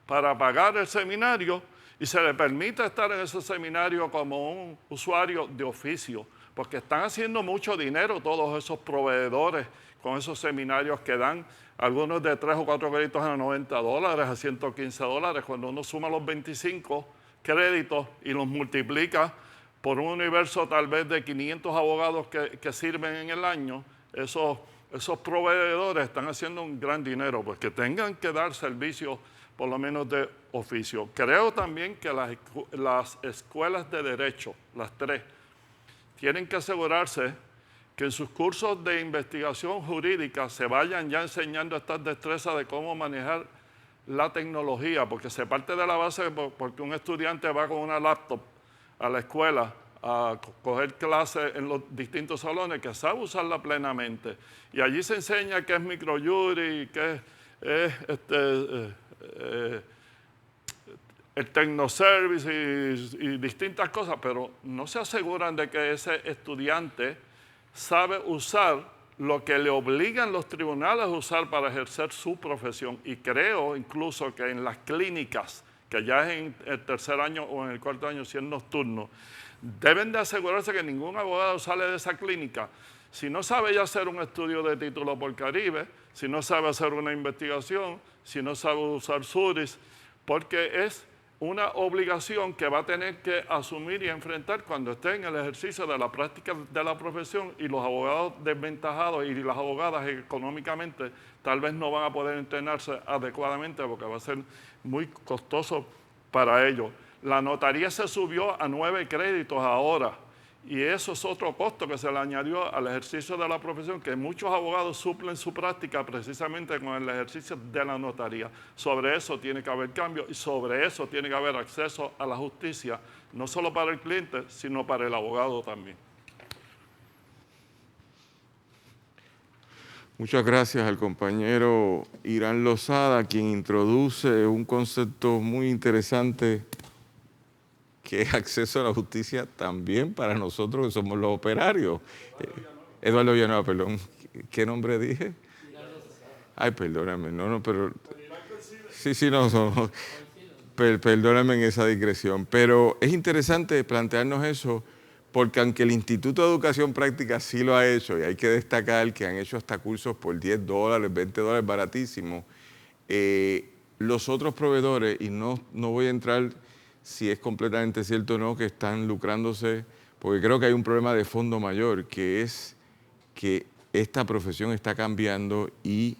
para pagar el seminario y se les permite estar en ese seminario como un usuario de oficio, porque están haciendo mucho dinero todos esos proveedores con esos seminarios que dan algunos de 3 o 4 créditos a $90, a $115. Cuando uno suma los 25 créditos y los multiplica por un universo tal vez de 500 abogados que sirven en el año, esos proveedores están haciendo un gran dinero, pues que tengan que dar servicios por lo menos de oficio. Creo también que las escuelas de derecho, las 3, tienen que asegurarse que en sus cursos de investigación jurídica se vayan ya enseñando estas destrezas de cómo manejar la tecnología, porque se parte de la base porque un estudiante va con una laptop a la escuela a coger clases en los distintos salones, que sabe usarla plenamente. Y allí se enseña qué es microjury, qué es el Tecnoservice y distintas cosas, pero no se aseguran de que ese estudiante sabe usar lo que le obligan los tribunales a usar para ejercer su profesión. Y creo incluso que en las clínicas, que ya es en el 3er año o en el 4.º año, si es nocturno, deben de asegurarse que ningún abogado sale de esa clínica si no sabe ya hacer un estudio de título por Caribe, si no sabe hacer una investigación, si no sabe usar SURIS, porque es una obligación que va a tener que asumir y enfrentar cuando esté en el ejercicio de la práctica de la profesión, y los abogados desventajados y las abogadas económicamente tal vez no van a poder entrenarse adecuadamente porque va a ser muy costoso para ellos. La notaría se subió a 9 créditos ahora Y eso es otro costo que se le añadió al ejercicio de la profesión, que muchos abogados suplen su práctica precisamente con el ejercicio de la notaría. Sobre eso tiene que haber cambio y sobre eso tiene que haber acceso a la justicia, no solo para el cliente, sino para el abogado también. Muchas gracias al compañero Irán Lozada, quien introduce un concepto muy interesante que es acceso a la justicia también para nosotros que somos los operarios. Eduardo Villanueva, perdón. ¿Qué nombre dije? Ay, perdóname, no, pero... Sí, no, perdóname en esa digresión. Pero es interesante plantearnos eso, porque aunque el Instituto de Educación Práctica sí lo ha hecho, y hay que destacar que han hecho hasta cursos por $10, $20, baratísimos, los otros proveedores, y no voy a entrar si es completamente cierto o no, que están lucrándose, porque creo que hay un problema de fondo mayor, que es que esta profesión está cambiando y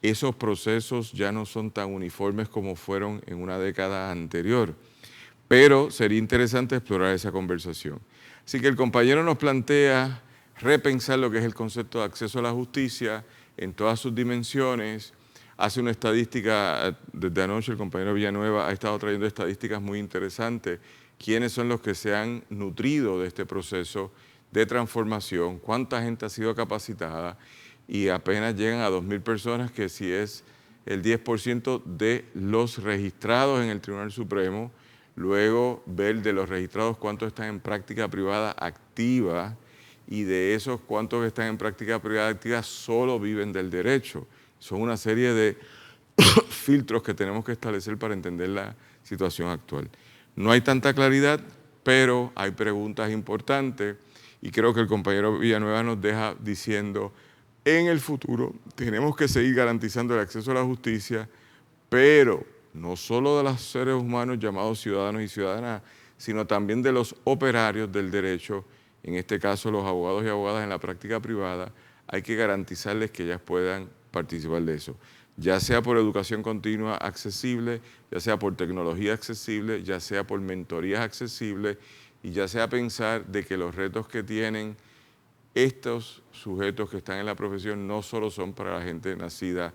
esos procesos ya no son tan uniformes como fueron en una década anterior. Pero sería interesante explorar esa conversación. Así que el compañero nos plantea repensar lo que es el concepto de acceso a la justicia en todas sus dimensiones. Hace una estadística, desde anoche el compañero Villanueva ha estado trayendo estadísticas muy interesantes. ¿Quiénes son los que se han nutrido de este proceso de transformación? ¿Cuánta gente ha sido capacitada? Y apenas llegan a 2.000 personas, que si es el 10% de los registrados en el Tribunal Supremo. Luego ver de los registrados cuántos están en práctica privada activa y de esos cuántos están en práctica privada activa solo viven del derecho. Son una serie de filtros que tenemos que establecer para entender la situación actual. No hay tanta claridad, pero hay preguntas importantes y creo que el compañero Villanueva nos deja diciendo, en el futuro tenemos que seguir garantizando el acceso a la justicia, pero no solo de los seres humanos llamados ciudadanos y ciudadanas, sino también de los operarios del derecho, en este caso los abogados y abogadas en la práctica privada, hay que garantizarles que ellas puedan participar de eso, ya sea por educación continua accesible, ya sea por tecnología accesible, ya sea por mentorías accesibles y ya sea pensar de que los retos que tienen estos sujetos que están en la profesión no solo son para la gente nacida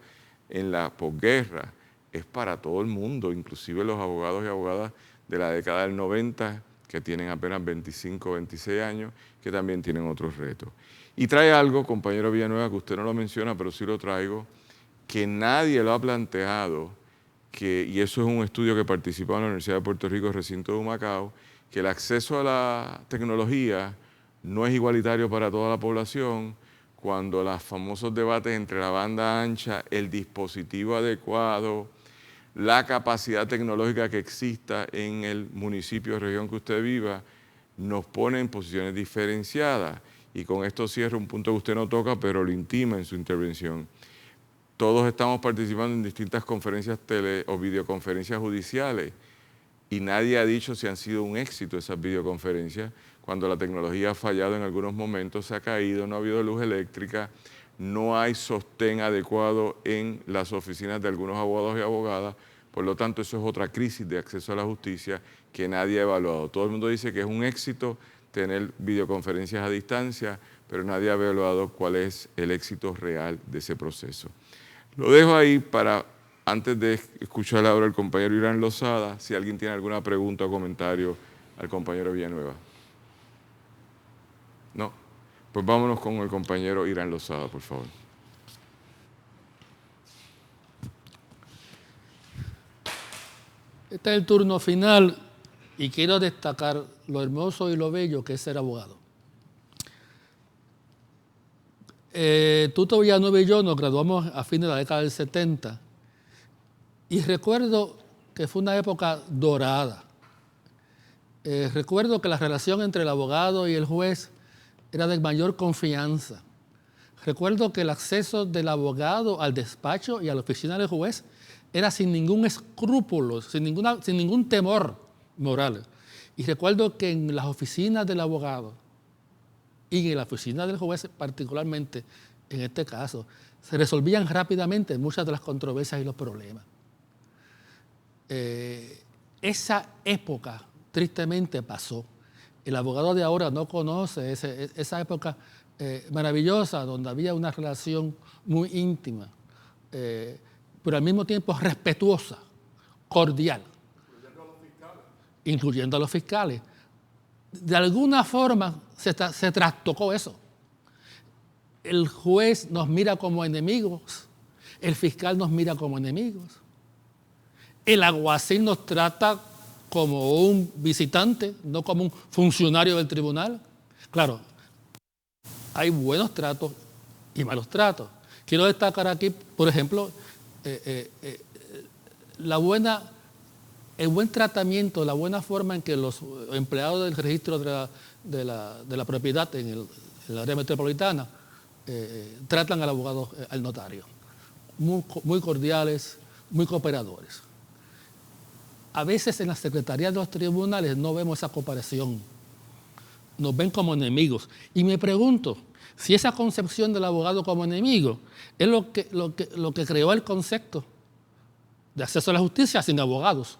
en la posguerra, es para todo el mundo, inclusive los abogados y abogadas de la década del 90, que tienen apenas 25 o 26 años, que también tienen otros retos. Y trae algo, compañero Villanueva, que usted no lo menciona, pero sí lo traigo, que nadie lo ha planteado, y eso es un estudio que participó en la Universidad de Puerto Rico, recinto de Humacao, que el acceso a la tecnología no es igualitario para toda la población, cuando los famosos debates entre la banda ancha, el dispositivo adecuado, la capacidad tecnológica que exista en el municipio o región que usted viva, nos pone en posiciones diferenciadas. Y con esto cierro un punto que usted no toca, pero lo intima en su intervención. Todos estamos participando en distintas conferencias o videoconferencias judiciales y nadie ha dicho si han sido un éxito esas videoconferencias. Cuando la tecnología ha fallado en algunos momentos, se ha caído, no ha habido luz eléctrica, no hay sostén adecuado en las oficinas de algunos abogados y abogadas. Por lo tanto, eso es otra crisis de acceso a la justicia que nadie ha evaluado. Todo el mundo dice que es un éxito tener videoconferencias a distancia, pero nadie ha evaluado cuál es el éxito real de ese proceso. Lo dejo ahí para, antes de escuchar ahora al compañero Irán Lozada, si alguien tiene alguna pregunta o comentario al compañero Villanueva. No. Pues vámonos con el compañero Irán Lozada, por favor. Este es el turno final y quiero destacar lo hermoso y lo bello que es ser abogado. Tuto Villanueva y yo nos graduamos a fines de la década del 70 y recuerdo que fue una época dorada. Recuerdo que la relación entre el abogado y el juez era de mayor confianza. Recuerdo que el acceso del abogado al despacho y a la oficina del juez era sin ningún escrúpulo, sin ningún temor moral. Y recuerdo que en las oficinas del abogado y en la oficina del juez particularmente, en este caso, se resolvían rápidamente muchas de las controversias y los problemas. Esa época tristemente pasó. El abogado de ahora no conoce esa época maravillosa donde había una relación muy íntima, pero al mismo tiempo respetuosa, cordial, incluyendo a los fiscales. De alguna forma se trastocó eso. El juez nos mira como enemigos, el fiscal nos mira como enemigos, el alguacil nos trata como un visitante, no como un funcionario del tribunal. Claro, hay buenos tratos y malos tratos. Quiero destacar aquí, por ejemplo, el buen tratamiento, la buena forma en que los empleados del registro de la propiedad en el área metropolitana tratan al abogado, al notario. Muy cordiales, muy cooperadores. A veces en las secretarías de los tribunales no vemos esa cooperación. Nos ven como enemigos. Y me pregunto si esa concepción del abogado como enemigo es lo que creó el concepto de acceso a la justicia sin abogados.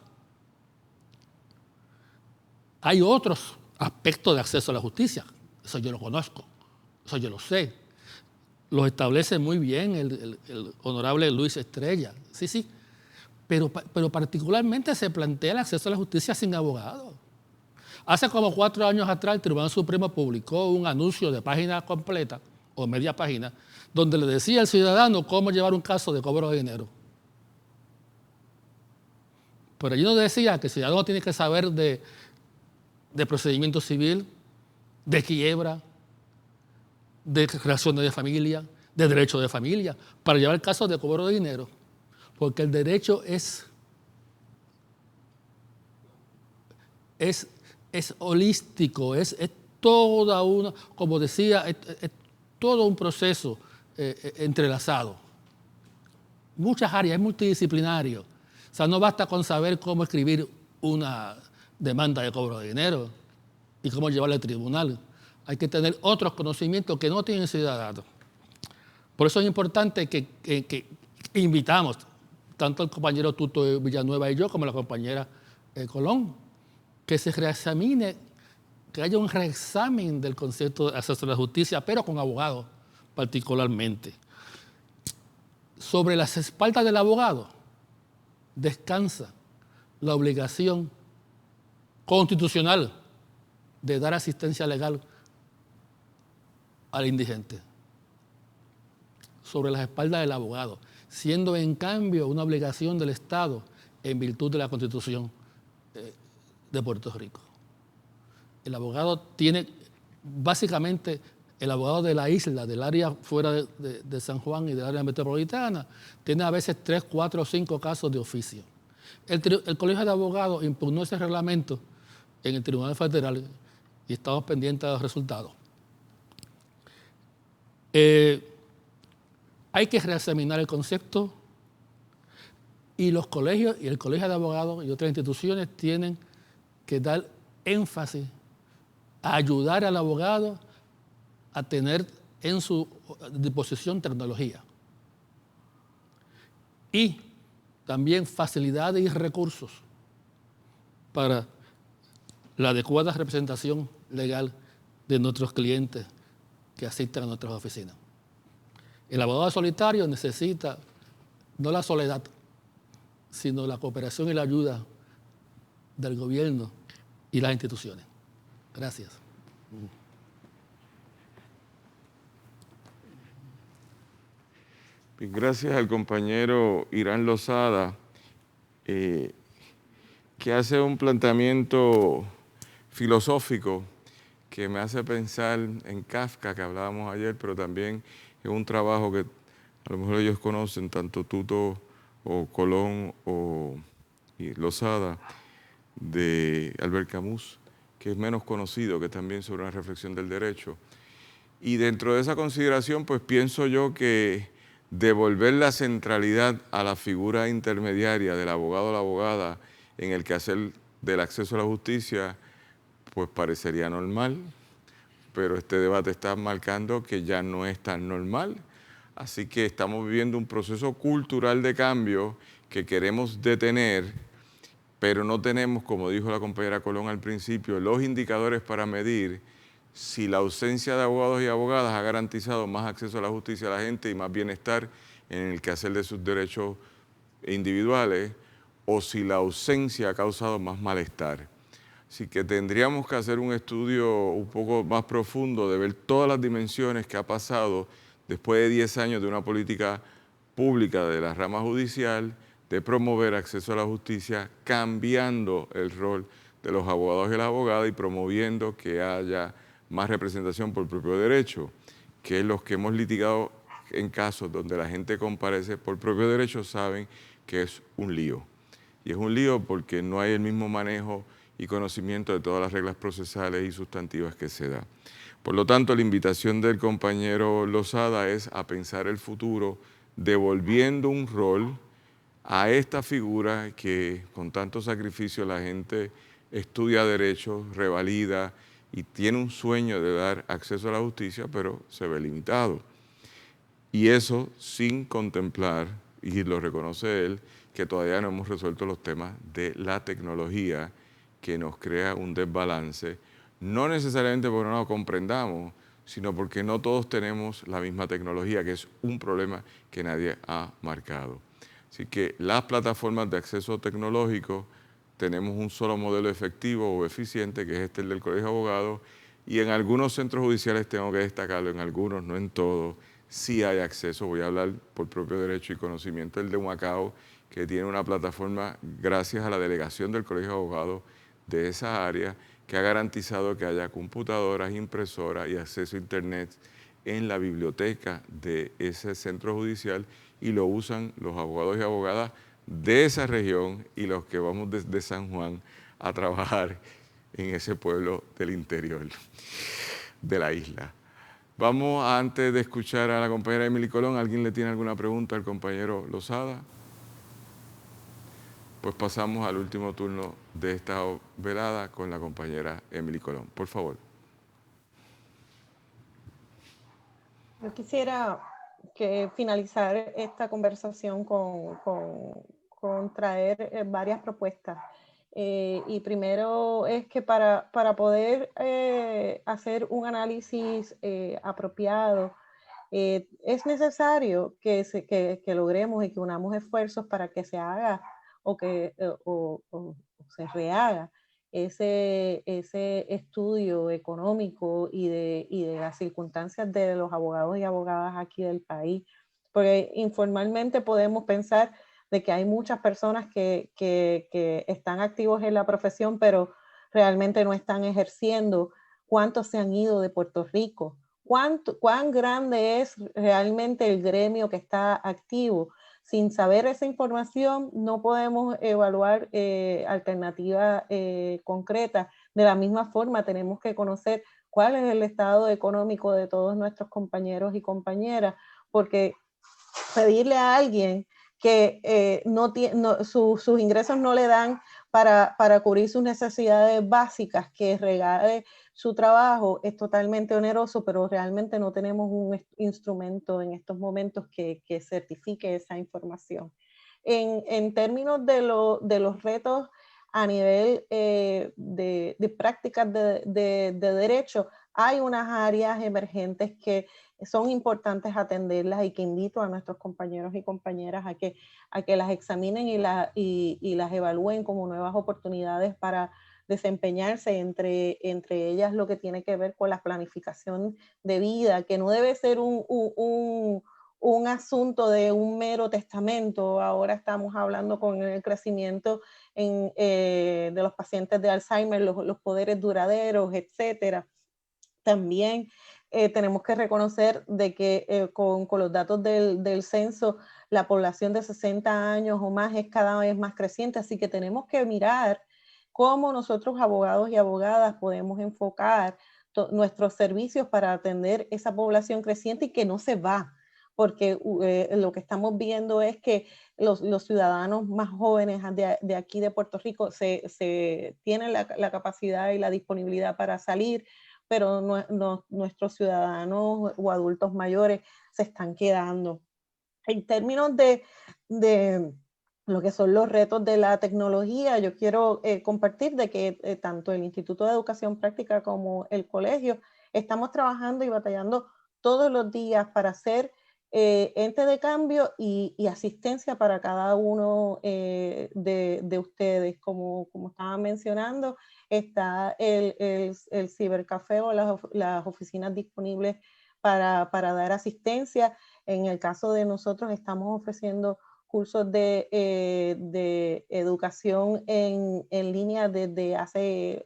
Hay otros aspectos de acceso a la justicia. Eso yo lo conozco. Eso yo lo sé. Los establece muy bien el honorable Luis Estrella. Sí, sí. Pero particularmente se plantea el acceso a la justicia sin abogado. Hace como 4 años atrás el Tribunal Supremo publicó un anuncio de página completa o media página donde le decía al ciudadano cómo llevar un caso de cobro de dinero. Pero allí nos decía que el ciudadano tiene que saber de procedimiento civil, de quiebra, de relaciones de familia, de derecho de familia, para llevar el caso de cobro de dinero. Porque el derecho es holístico, es toda una, como decía, es todo un proceso entrelazado. Muchas áreas, es multidisciplinario. O sea, no basta con saber cómo escribir una demanda de cobro de dinero y cómo llevarla al tribunal. Hay que tener otros conocimientos que no tienen ciudadanos. Por eso es importante que invitamos tanto el compañero Tuto Villanueva y yo, como la compañera Colón, que se reexamine, que haya un reexamen del concepto de acceso a la justicia, pero con abogados particularmente. Sobre las espaldas del abogado descansa la obligación constitucional de dar asistencia legal al indigente. Sobre las espaldas del abogado, siendo en cambio una obligación del Estado en virtud de la Constitución de Puerto Rico. El abogado tiene, básicamente, el abogado de la isla, del área fuera de San Juan y del área metropolitana, tiene a veces 3, 4 o 5 casos de oficio. El Colegio de Abogados impugnó ese reglamento en el Tribunal Federal y estamos pendientes de los resultados. Hay que reexaminar el concepto y los colegios y el Colegio de Abogados y otras instituciones tienen que dar énfasis a ayudar al abogado a tener en su disposición tecnología y también facilidades y recursos para la adecuada representación legal de nuestros clientes que asistan a nuestras oficinas. El abogado solitario necesita no la soledad, sino la cooperación y la ayuda del gobierno y las instituciones. Gracias. Gracias al compañero Irán Lozada, que hace un planteamiento filosófico que me hace pensar en Kafka, que hablábamos ayer, pero también en un trabajo que a lo mejor ellos conocen, tanto Tuto o Colón y Lozada, de Albert Camus, que es menos conocido, que también sobre una reflexión del derecho. Y dentro de esa consideración, pues pienso yo que devolver la centralidad a la figura intermediaria del abogado o la abogada en el quehacer del acceso a la justicia, pues parecería normal, pero este debate está marcando que ya no es tan normal. Así que estamos viviendo un proceso cultural de cambio que queremos detener pero no tenemos, como dijo la compañera Colón al principio, los indicadores para medir si la ausencia de abogados y abogadas ha garantizado más acceso a la justicia a la gente y más bienestar en el quehacer de sus derechos individuales, o si la ausencia ha causado más malestar. Así que tendríamos que hacer un estudio un poco más profundo de ver todas las dimensiones que ha pasado después de 10 años de una política pública de la rama judicial de promover acceso a la justicia, cambiando el rol de los abogados y las abogadas y promoviendo que haya más representación por propio derecho, que los que hemos litigado en casos donde la gente comparece por propio derecho saben que es un lío. Y es un lío porque no hay el mismo manejo y conocimiento de todas las reglas procesales y sustantivas que se da. Por lo tanto, la invitación del compañero Lozada es a pensar el futuro devolviendo un rol a esta figura que con tanto sacrificio la gente estudia derecho, revalida y tiene un sueño de dar acceso a la justicia, pero se ve limitado. Y eso sin contemplar, y lo reconoce él, que todavía no hemos resuelto los temas de la tecnología que nos crea un desbalance, no necesariamente porque no lo comprendamos, sino porque no todos tenemos la misma tecnología, que es un problema que nadie ha marcado. Así que las plataformas de acceso tecnológico, tenemos un solo modelo efectivo o eficiente, que es este, el del Colegio de Abogados, y en algunos centros judiciales, tengo que destacarlo, en algunos, no en todos, sí hay acceso. Voy a hablar por propio derecho y conocimiento, el de Humacao, que tiene una plataforma, gracias a la delegación del Colegio de Abogados de esa área, que ha garantizado que haya computadoras, impresoras y acceso a internet en la biblioteca de ese centro judicial, y lo usan los abogados y abogadas de esa región y los que vamos desde San Juan a trabajar en ese pueblo del interior de la isla. Vamos, antes de escuchar a la compañera Emily Colón, ¿alguien le tiene alguna pregunta al compañero Lozada? Pues pasamos al último turno de esta velada con la compañera Emily Colón. Por favor. Yo quisiera finalizar esta conversación con traer varias propuestas. Y primero es que para poder hacer un análisis apropiado, es necesario que logremos y que unamos esfuerzos para que se haga o se rehaga ese estudio económico y de las circunstancias de los abogados y abogadas aquí del país. Porque informalmente podemos pensar de que hay muchas personas que están activos en la profesión, pero realmente no están ejerciendo. ¿Cuántos se han ido de Puerto Rico? ¿Cuán grande es realmente el gremio que está activo? Sin saber esa información, no podemos evaluar alternativas concretas. De la misma forma, tenemos que conocer cuál es el estado económico de todos nuestros compañeros y compañeras, porque pedirle a alguien que sus ingresos no le dan para cubrir sus necesidades básicas, que regale su trabajo, es totalmente oneroso, pero realmente no tenemos un instrumento en estos momentos que certifique esa información. En términos de los retos a nivel de prácticas de derecho, hay unas áreas emergentes que son importantes atenderlas y que invito a nuestros compañeros y compañeras a que las examinen y las evalúen como nuevas oportunidades para desempeñarse, entre ellas lo que tiene que ver con la planificación de vida, que no debe ser un asunto de un mero testamento. Ahora estamos hablando con el crecimiento de los pacientes de Alzheimer, los poderes duraderos, etcétera. También tenemos que reconocer de que con los datos del censo, la población de 60 años o más es cada vez más creciente, así que tenemos que mirar cómo nosotros, abogados y abogadas, podemos enfocar nuestros servicios para atender esa población creciente y que no se va, porque lo que estamos viendo es que los ciudadanos más jóvenes de aquí de Puerto Rico tienen la capacidad y la disponibilidad para salir, pero nuestros ciudadanos o adultos mayores se están quedando. En términos de lo que son los retos de la tecnología, yo quiero compartir de que tanto el Instituto de Educación Práctica como el colegio estamos trabajando y batallando todos los días para hacer ente de cambio y asistencia para cada uno de ustedes. Como estaban mencionando, está el cibercafé o las oficinas disponibles para dar asistencia. En el caso de nosotros estamos ofreciendo cursos de educación en línea desde hace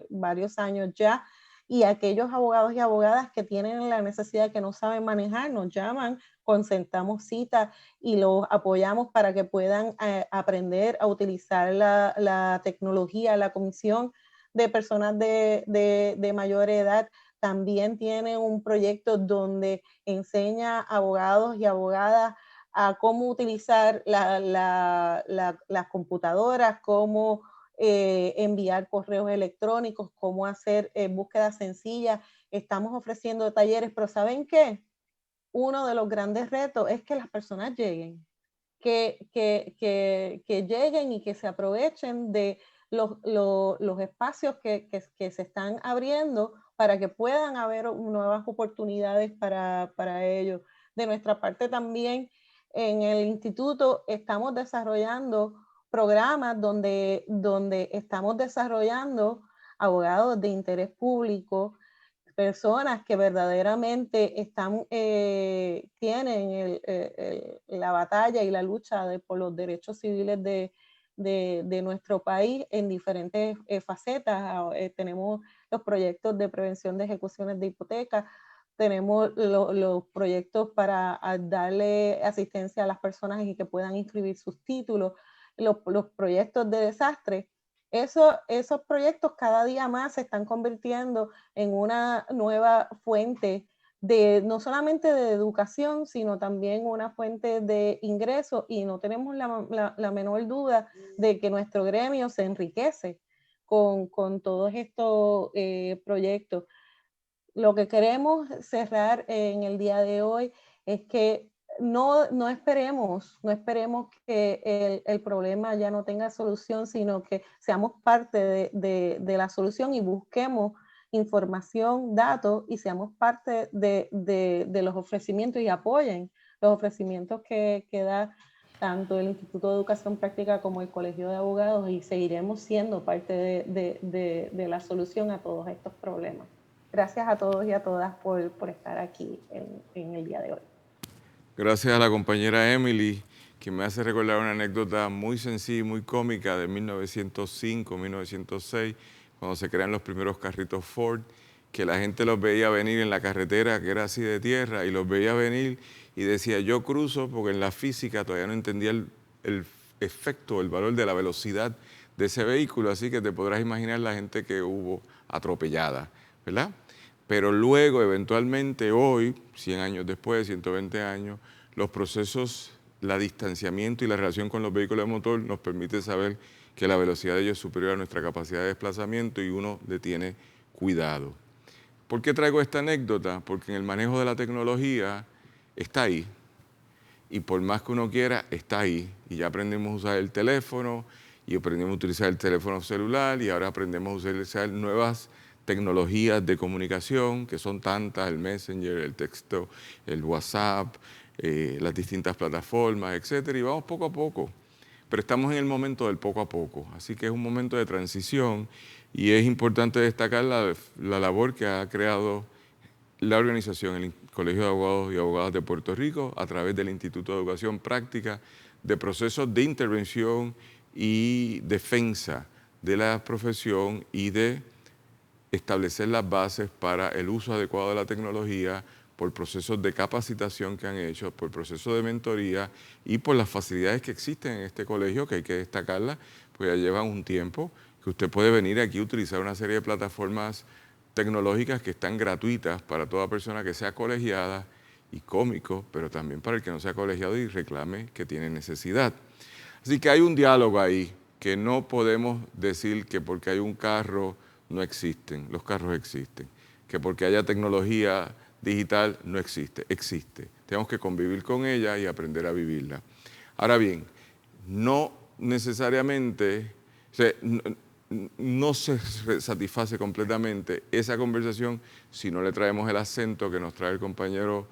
varios años ya, y aquellos abogados y abogadas que tienen la necesidad, que no saben manejar, nos llaman, concertamos citas y los apoyamos para que puedan aprender a utilizar la tecnología. La Comisión de Personas de Mayor Edad también tiene un proyecto donde enseña a abogados y abogadas a cómo utilizar las computadoras, cómo enviar correos electrónicos, cómo hacer búsquedas sencillas. Estamos ofreciendo talleres, pero ¿saben qué? Uno de los grandes retos es que las personas lleguen, que lleguen y que se aprovechen de los espacios que se están abriendo para que puedan haber nuevas oportunidades para ellos. De nuestra parte también, en el instituto estamos desarrollando programas donde estamos desarrollando abogados de interés público, personas que verdaderamente tienen la batalla y la lucha por los derechos civiles de nuestro país en diferentes facetas. Tenemos los proyectos de prevención de ejecuciones de hipotecas, tenemos los proyectos para darle asistencia a las personas y que puedan inscribir sus títulos, los proyectos de desastre. Esos proyectos cada día más se están convirtiendo en una nueva fuente no solamente de educación, sino también una fuente de ingresos, y no tenemos la menor duda de que nuestro gremio se enriquece con todos estos proyectos. Lo que queremos cerrar en el día de hoy es que no esperemos que el problema ya no tenga solución, sino que seamos parte de la solución y busquemos información, datos, y seamos parte de los ofrecimientos y apoyen los ofrecimientos que da tanto el Instituto de Educación Práctica como el Colegio de Abogados, y seguiremos siendo parte de la solución a todos estos problemas. Gracias a todos y a todas por estar aquí en el día de hoy. Gracias a la compañera Emily, que me hace recordar una anécdota muy sencilla y muy cómica de 1905, 1906, cuando se crean los primeros carritos Ford, que la gente los veía venir en la carretera, que era así de tierra, y los veía venir y decía, yo cruzo, porque en la física todavía no entendía el efecto, el valor de la velocidad de ese vehículo, así que te podrás imaginar la gente que hubo atropellada, ¿verdad? Pero luego, eventualmente, hoy, 100 años después, 120 años, los procesos, el distanciamiento y la relación con los vehículos de motor nos permite saber que la velocidad de ellos es superior a nuestra capacidad de desplazamiento y uno le tiene cuidado. ¿Por qué traigo esta anécdota? Porque en el manejo de la tecnología está ahí. Y por más que uno quiera, está ahí. Y ya aprendemos a usar el teléfono, y aprendemos a utilizar el teléfono celular, y ahora aprendemos a utilizar nuevas tecnologías de comunicación, que son tantas, el Messenger, el texto, el WhatsApp, las distintas plataformas, etcétera, y vamos poco a poco. Pero estamos en el momento del poco a poco, así que es un momento de transición, y es importante destacar la labor que ha creado la organización, el Colegio de Abogados y Abogadas de Puerto Rico, a través del Instituto de Educación Práctica, de procesos de intervención y defensa de la profesión y de establecer las bases para el uso adecuado de la tecnología, por procesos de capacitación que han hecho, por procesos de mentoría y por las facilidades que existen en este colegio, que hay que destacarlas, pues ya llevan un tiempo, que usted puede venir aquí a utilizar una serie de plataformas tecnológicas que están gratuitas para toda persona que sea colegiada y cómico, pero también para el que no sea colegiado y reclame que tiene necesidad. Así que hay un diálogo ahí, que no podemos decir que porque hay un carro no existen, los carros existen, que porque haya tecnología digital no existe, existe. Tenemos que convivir con ella y aprender a vivirla. Ahora bien, no necesariamente, o sea, no se satisface completamente esa conversación si no le traemos el acento que nos trae el compañero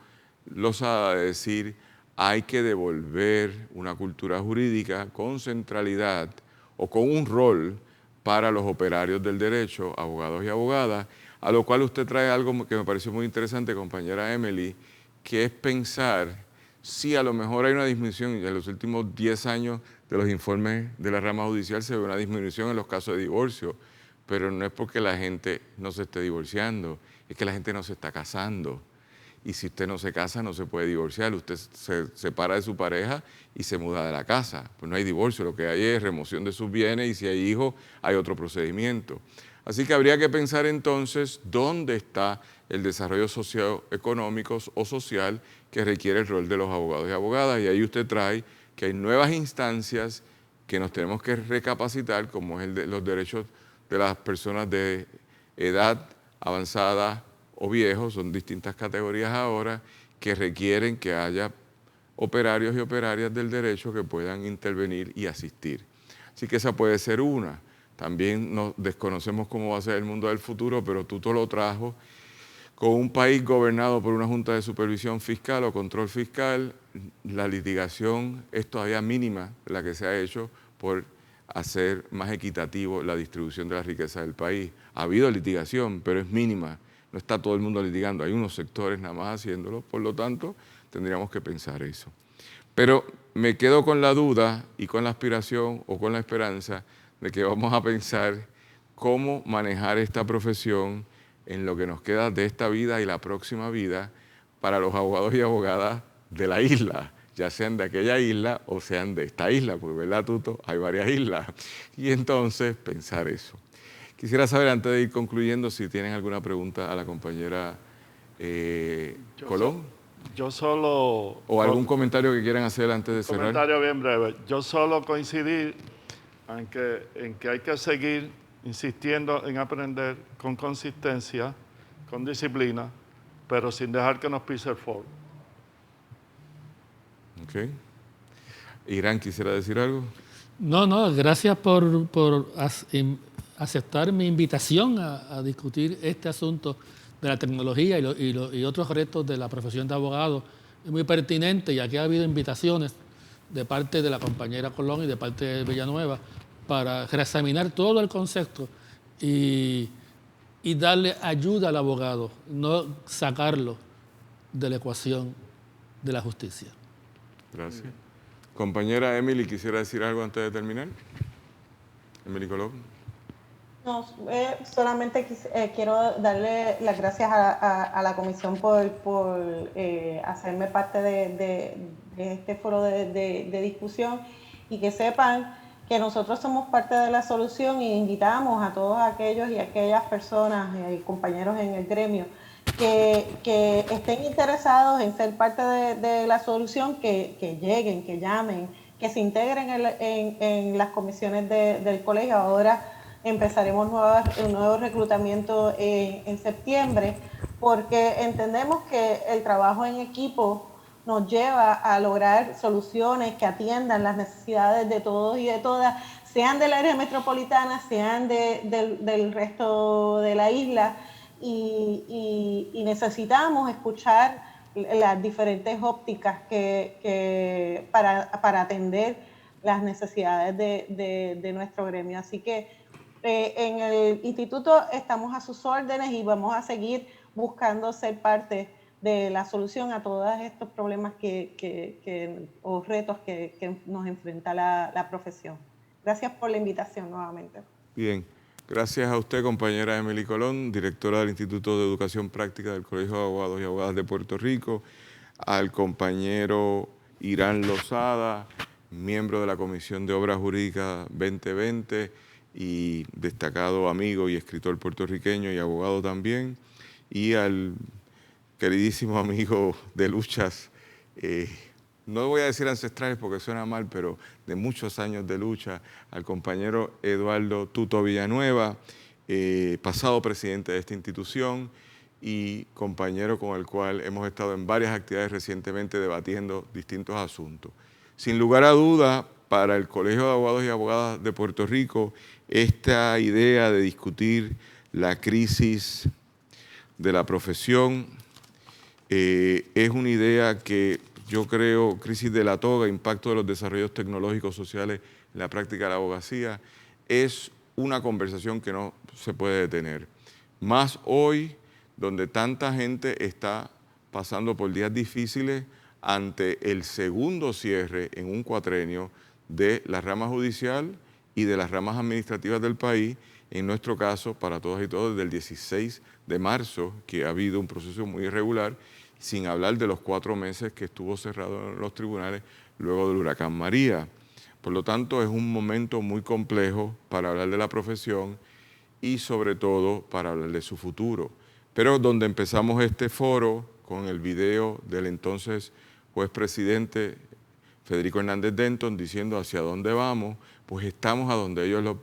Lozada de decir hay que devolver una cultura jurídica con centralidad o con un rol para los operarios del derecho, abogados y abogadas, a lo cual usted trae algo que me pareció muy interesante, compañera Emily, que es pensar si a lo mejor hay una disminución. En los últimos 10 años de los informes de la rama judicial se ve una disminución en los casos de divorcio, pero no es porque la gente no se esté divorciando, es que la gente no se está casando. Y si usted no se casa, no se puede divorciar. Usted se separa de su pareja y se muda de la casa. Pues no hay divorcio, lo que hay es remoción de sus bienes y si hay hijos, hay otro procedimiento. Así que habría que pensar entonces dónde está el desarrollo socioeconómico o social que requiere el rol de los abogados y abogadas. Y ahí usted trae que hay nuevas instancias que nos tenemos que recapacitar, como es el de los derechos de las personas de edad avanzada o viejos, son distintas categorías ahora, que requieren que haya operarios y operarias del derecho que puedan intervenir y asistir. Así que esa puede ser una. También desconocemos cómo va a ser el mundo del futuro, pero Tuto lo trajo. Con un país gobernado por una Junta de Supervisión Fiscal o Control Fiscal, la litigación es todavía mínima la que se ha hecho por hacer más equitativo la distribución de la riqueza del país. Ha habido litigación, pero es mínima. No está todo el mundo litigando, hay unos sectores nada más haciéndolo, por lo tanto, tendríamos que pensar eso. Pero me quedo con la duda y con la aspiración o con la esperanza de que vamos a pensar cómo manejar esta profesión en lo que nos queda de esta vida y la próxima vida para los abogados y abogadas de la isla, ya sean de aquella isla o sean de esta isla, porque ¿verdad, Tuto? Hay varias islas. Y entonces pensar eso. Quisiera saber, antes de ir concluyendo, si tienen alguna pregunta a la compañera Colón. Yo solo... O algún comentario que quieran hacer antes de cerrar. Comentario bien breve. Yo solo coincidir en que hay que seguir insistiendo en aprender con consistencia, con disciplina, pero sin dejar que nos pise el foro. Ok. Irán, ¿quisiera decir algo? No, gracias por aceptar mi invitación a discutir este asunto de la tecnología y otros retos de la profesión de abogado. Es muy pertinente, ya que ha habido invitaciones de parte de la compañera Colón y de parte de Villanueva para reexaminar todo el concepto y darle ayuda al abogado, no sacarlo de la ecuación de la justicia. Gracias. Compañera Emily, ¿quisiera decir algo antes de terminar? Emily Colón. No, solamente quiero darle las gracias a la comisión por hacerme parte de este foro de discusión y que sepan que nosotros somos parte de la solución y invitamos a todos aquellos y aquellas personas y compañeros en el gremio que estén interesados en ser parte de la solución, que lleguen, que llamen, que se integren en las comisiones del colegio. Ahora empezaremos un nuevo reclutamiento en septiembre, porque entendemos que el trabajo en equipo nos lleva a lograr soluciones que atiendan las necesidades de todos y de todas, sean del área metropolitana, sean del resto de la isla, y necesitamos escuchar las diferentes ópticas para atender las necesidades de nuestro gremio. Así que en el instituto estamos a sus órdenes y vamos a seguir buscando ser parte de la solución a todos estos problemas o retos que nos enfrenta la profesión. Gracias por la invitación nuevamente. Bien, gracias a usted, compañera Emily Colón, directora del Instituto de Educación Práctica del Colegio de Abogados y Abogadas de Puerto Rico, al compañero Irán Lozada, miembro de la Comisión de Obras Jurídicas 2020 y destacado amigo y escritor puertorriqueño y abogado también, y al queridísimo amigo de luchas, no voy a decir ancestrales porque suena mal, pero de muchos años de lucha, al compañero Eduardo Tuto Villanueva, pasado presidente de esta institución y compañero con el cual hemos estado en varias actividades recientemente debatiendo distintos asuntos. Sin lugar a duda, para el Colegio de Abogados y Abogadas de Puerto Rico, esta idea de discutir la crisis de la profesión es una idea que yo creo, crisis de la toga, impacto de los desarrollos tecnológicos sociales en la práctica de la abogacía, es una conversación que no se puede detener. Más hoy, donde tanta gente está pasando por días difíciles ante el segundo cierre en un cuatrenio de la rama judicial y de las ramas administrativas del país, en nuestro caso, para todas y todos, desde el 16 de marzo, que ha habido un proceso muy irregular, sin hablar de los 4 meses que estuvo cerrado en los tribunales luego del huracán María. Por lo tanto, es un momento muy complejo para hablar de la profesión y sobre todo para hablar de su futuro. Pero donde empezamos este foro con el video del entonces juez presidente Federico Hernández Denton diciendo hacia dónde vamos, pues estamos a donde ellos lo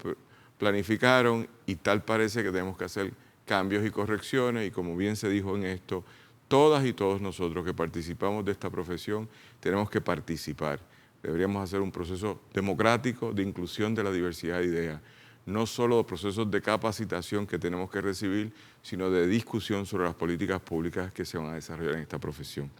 planificaron y tal parece que tenemos que hacer cambios y correcciones y como bien se dijo en esto, todas y todos nosotros que participamos de esta profesión tenemos que participar. Deberíamos hacer un proceso democrático de inclusión de la diversidad de ideas, no solo procesos de capacitación que tenemos que recibir, sino de discusión sobre las políticas públicas que se van a desarrollar en esta profesión.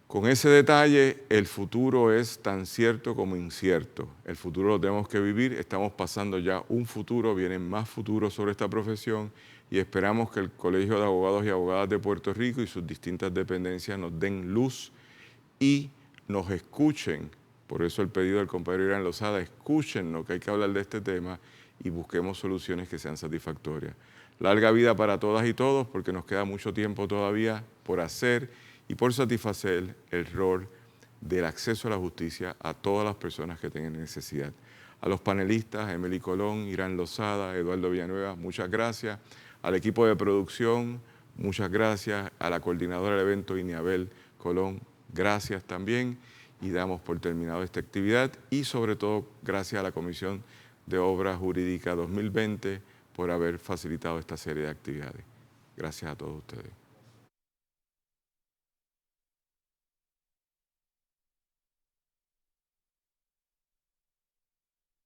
Con ese detalle, el futuro es tan cierto como incierto. El futuro lo tenemos que vivir, estamos pasando ya un futuro, vienen más futuros sobre esta profesión y esperamos que el Colegio de Abogados y Abogadas de Puerto Rico y sus distintas dependencias nos den luz y nos escuchen. Por eso el pedido del compañero Irán Lozada, escúchennos que hay que hablar de este tema y busquemos soluciones que sean satisfactorias. Larga vida para todas y todos porque nos queda mucho tiempo todavía por hacer y por satisfacer el rol del acceso a la justicia a todas las personas que tengan necesidad. A los panelistas, Emily Colón, Irán Lozada, Eduardo Villanueva, muchas gracias. Al equipo de producción, muchas gracias. A la coordinadora del evento, Iniabel Colón, gracias también. Y damos por terminado esta actividad y sobre todo gracias a la Comisión de Obras Jurídicas 2020 por haber facilitado esta serie de actividades. Gracias a todos ustedes.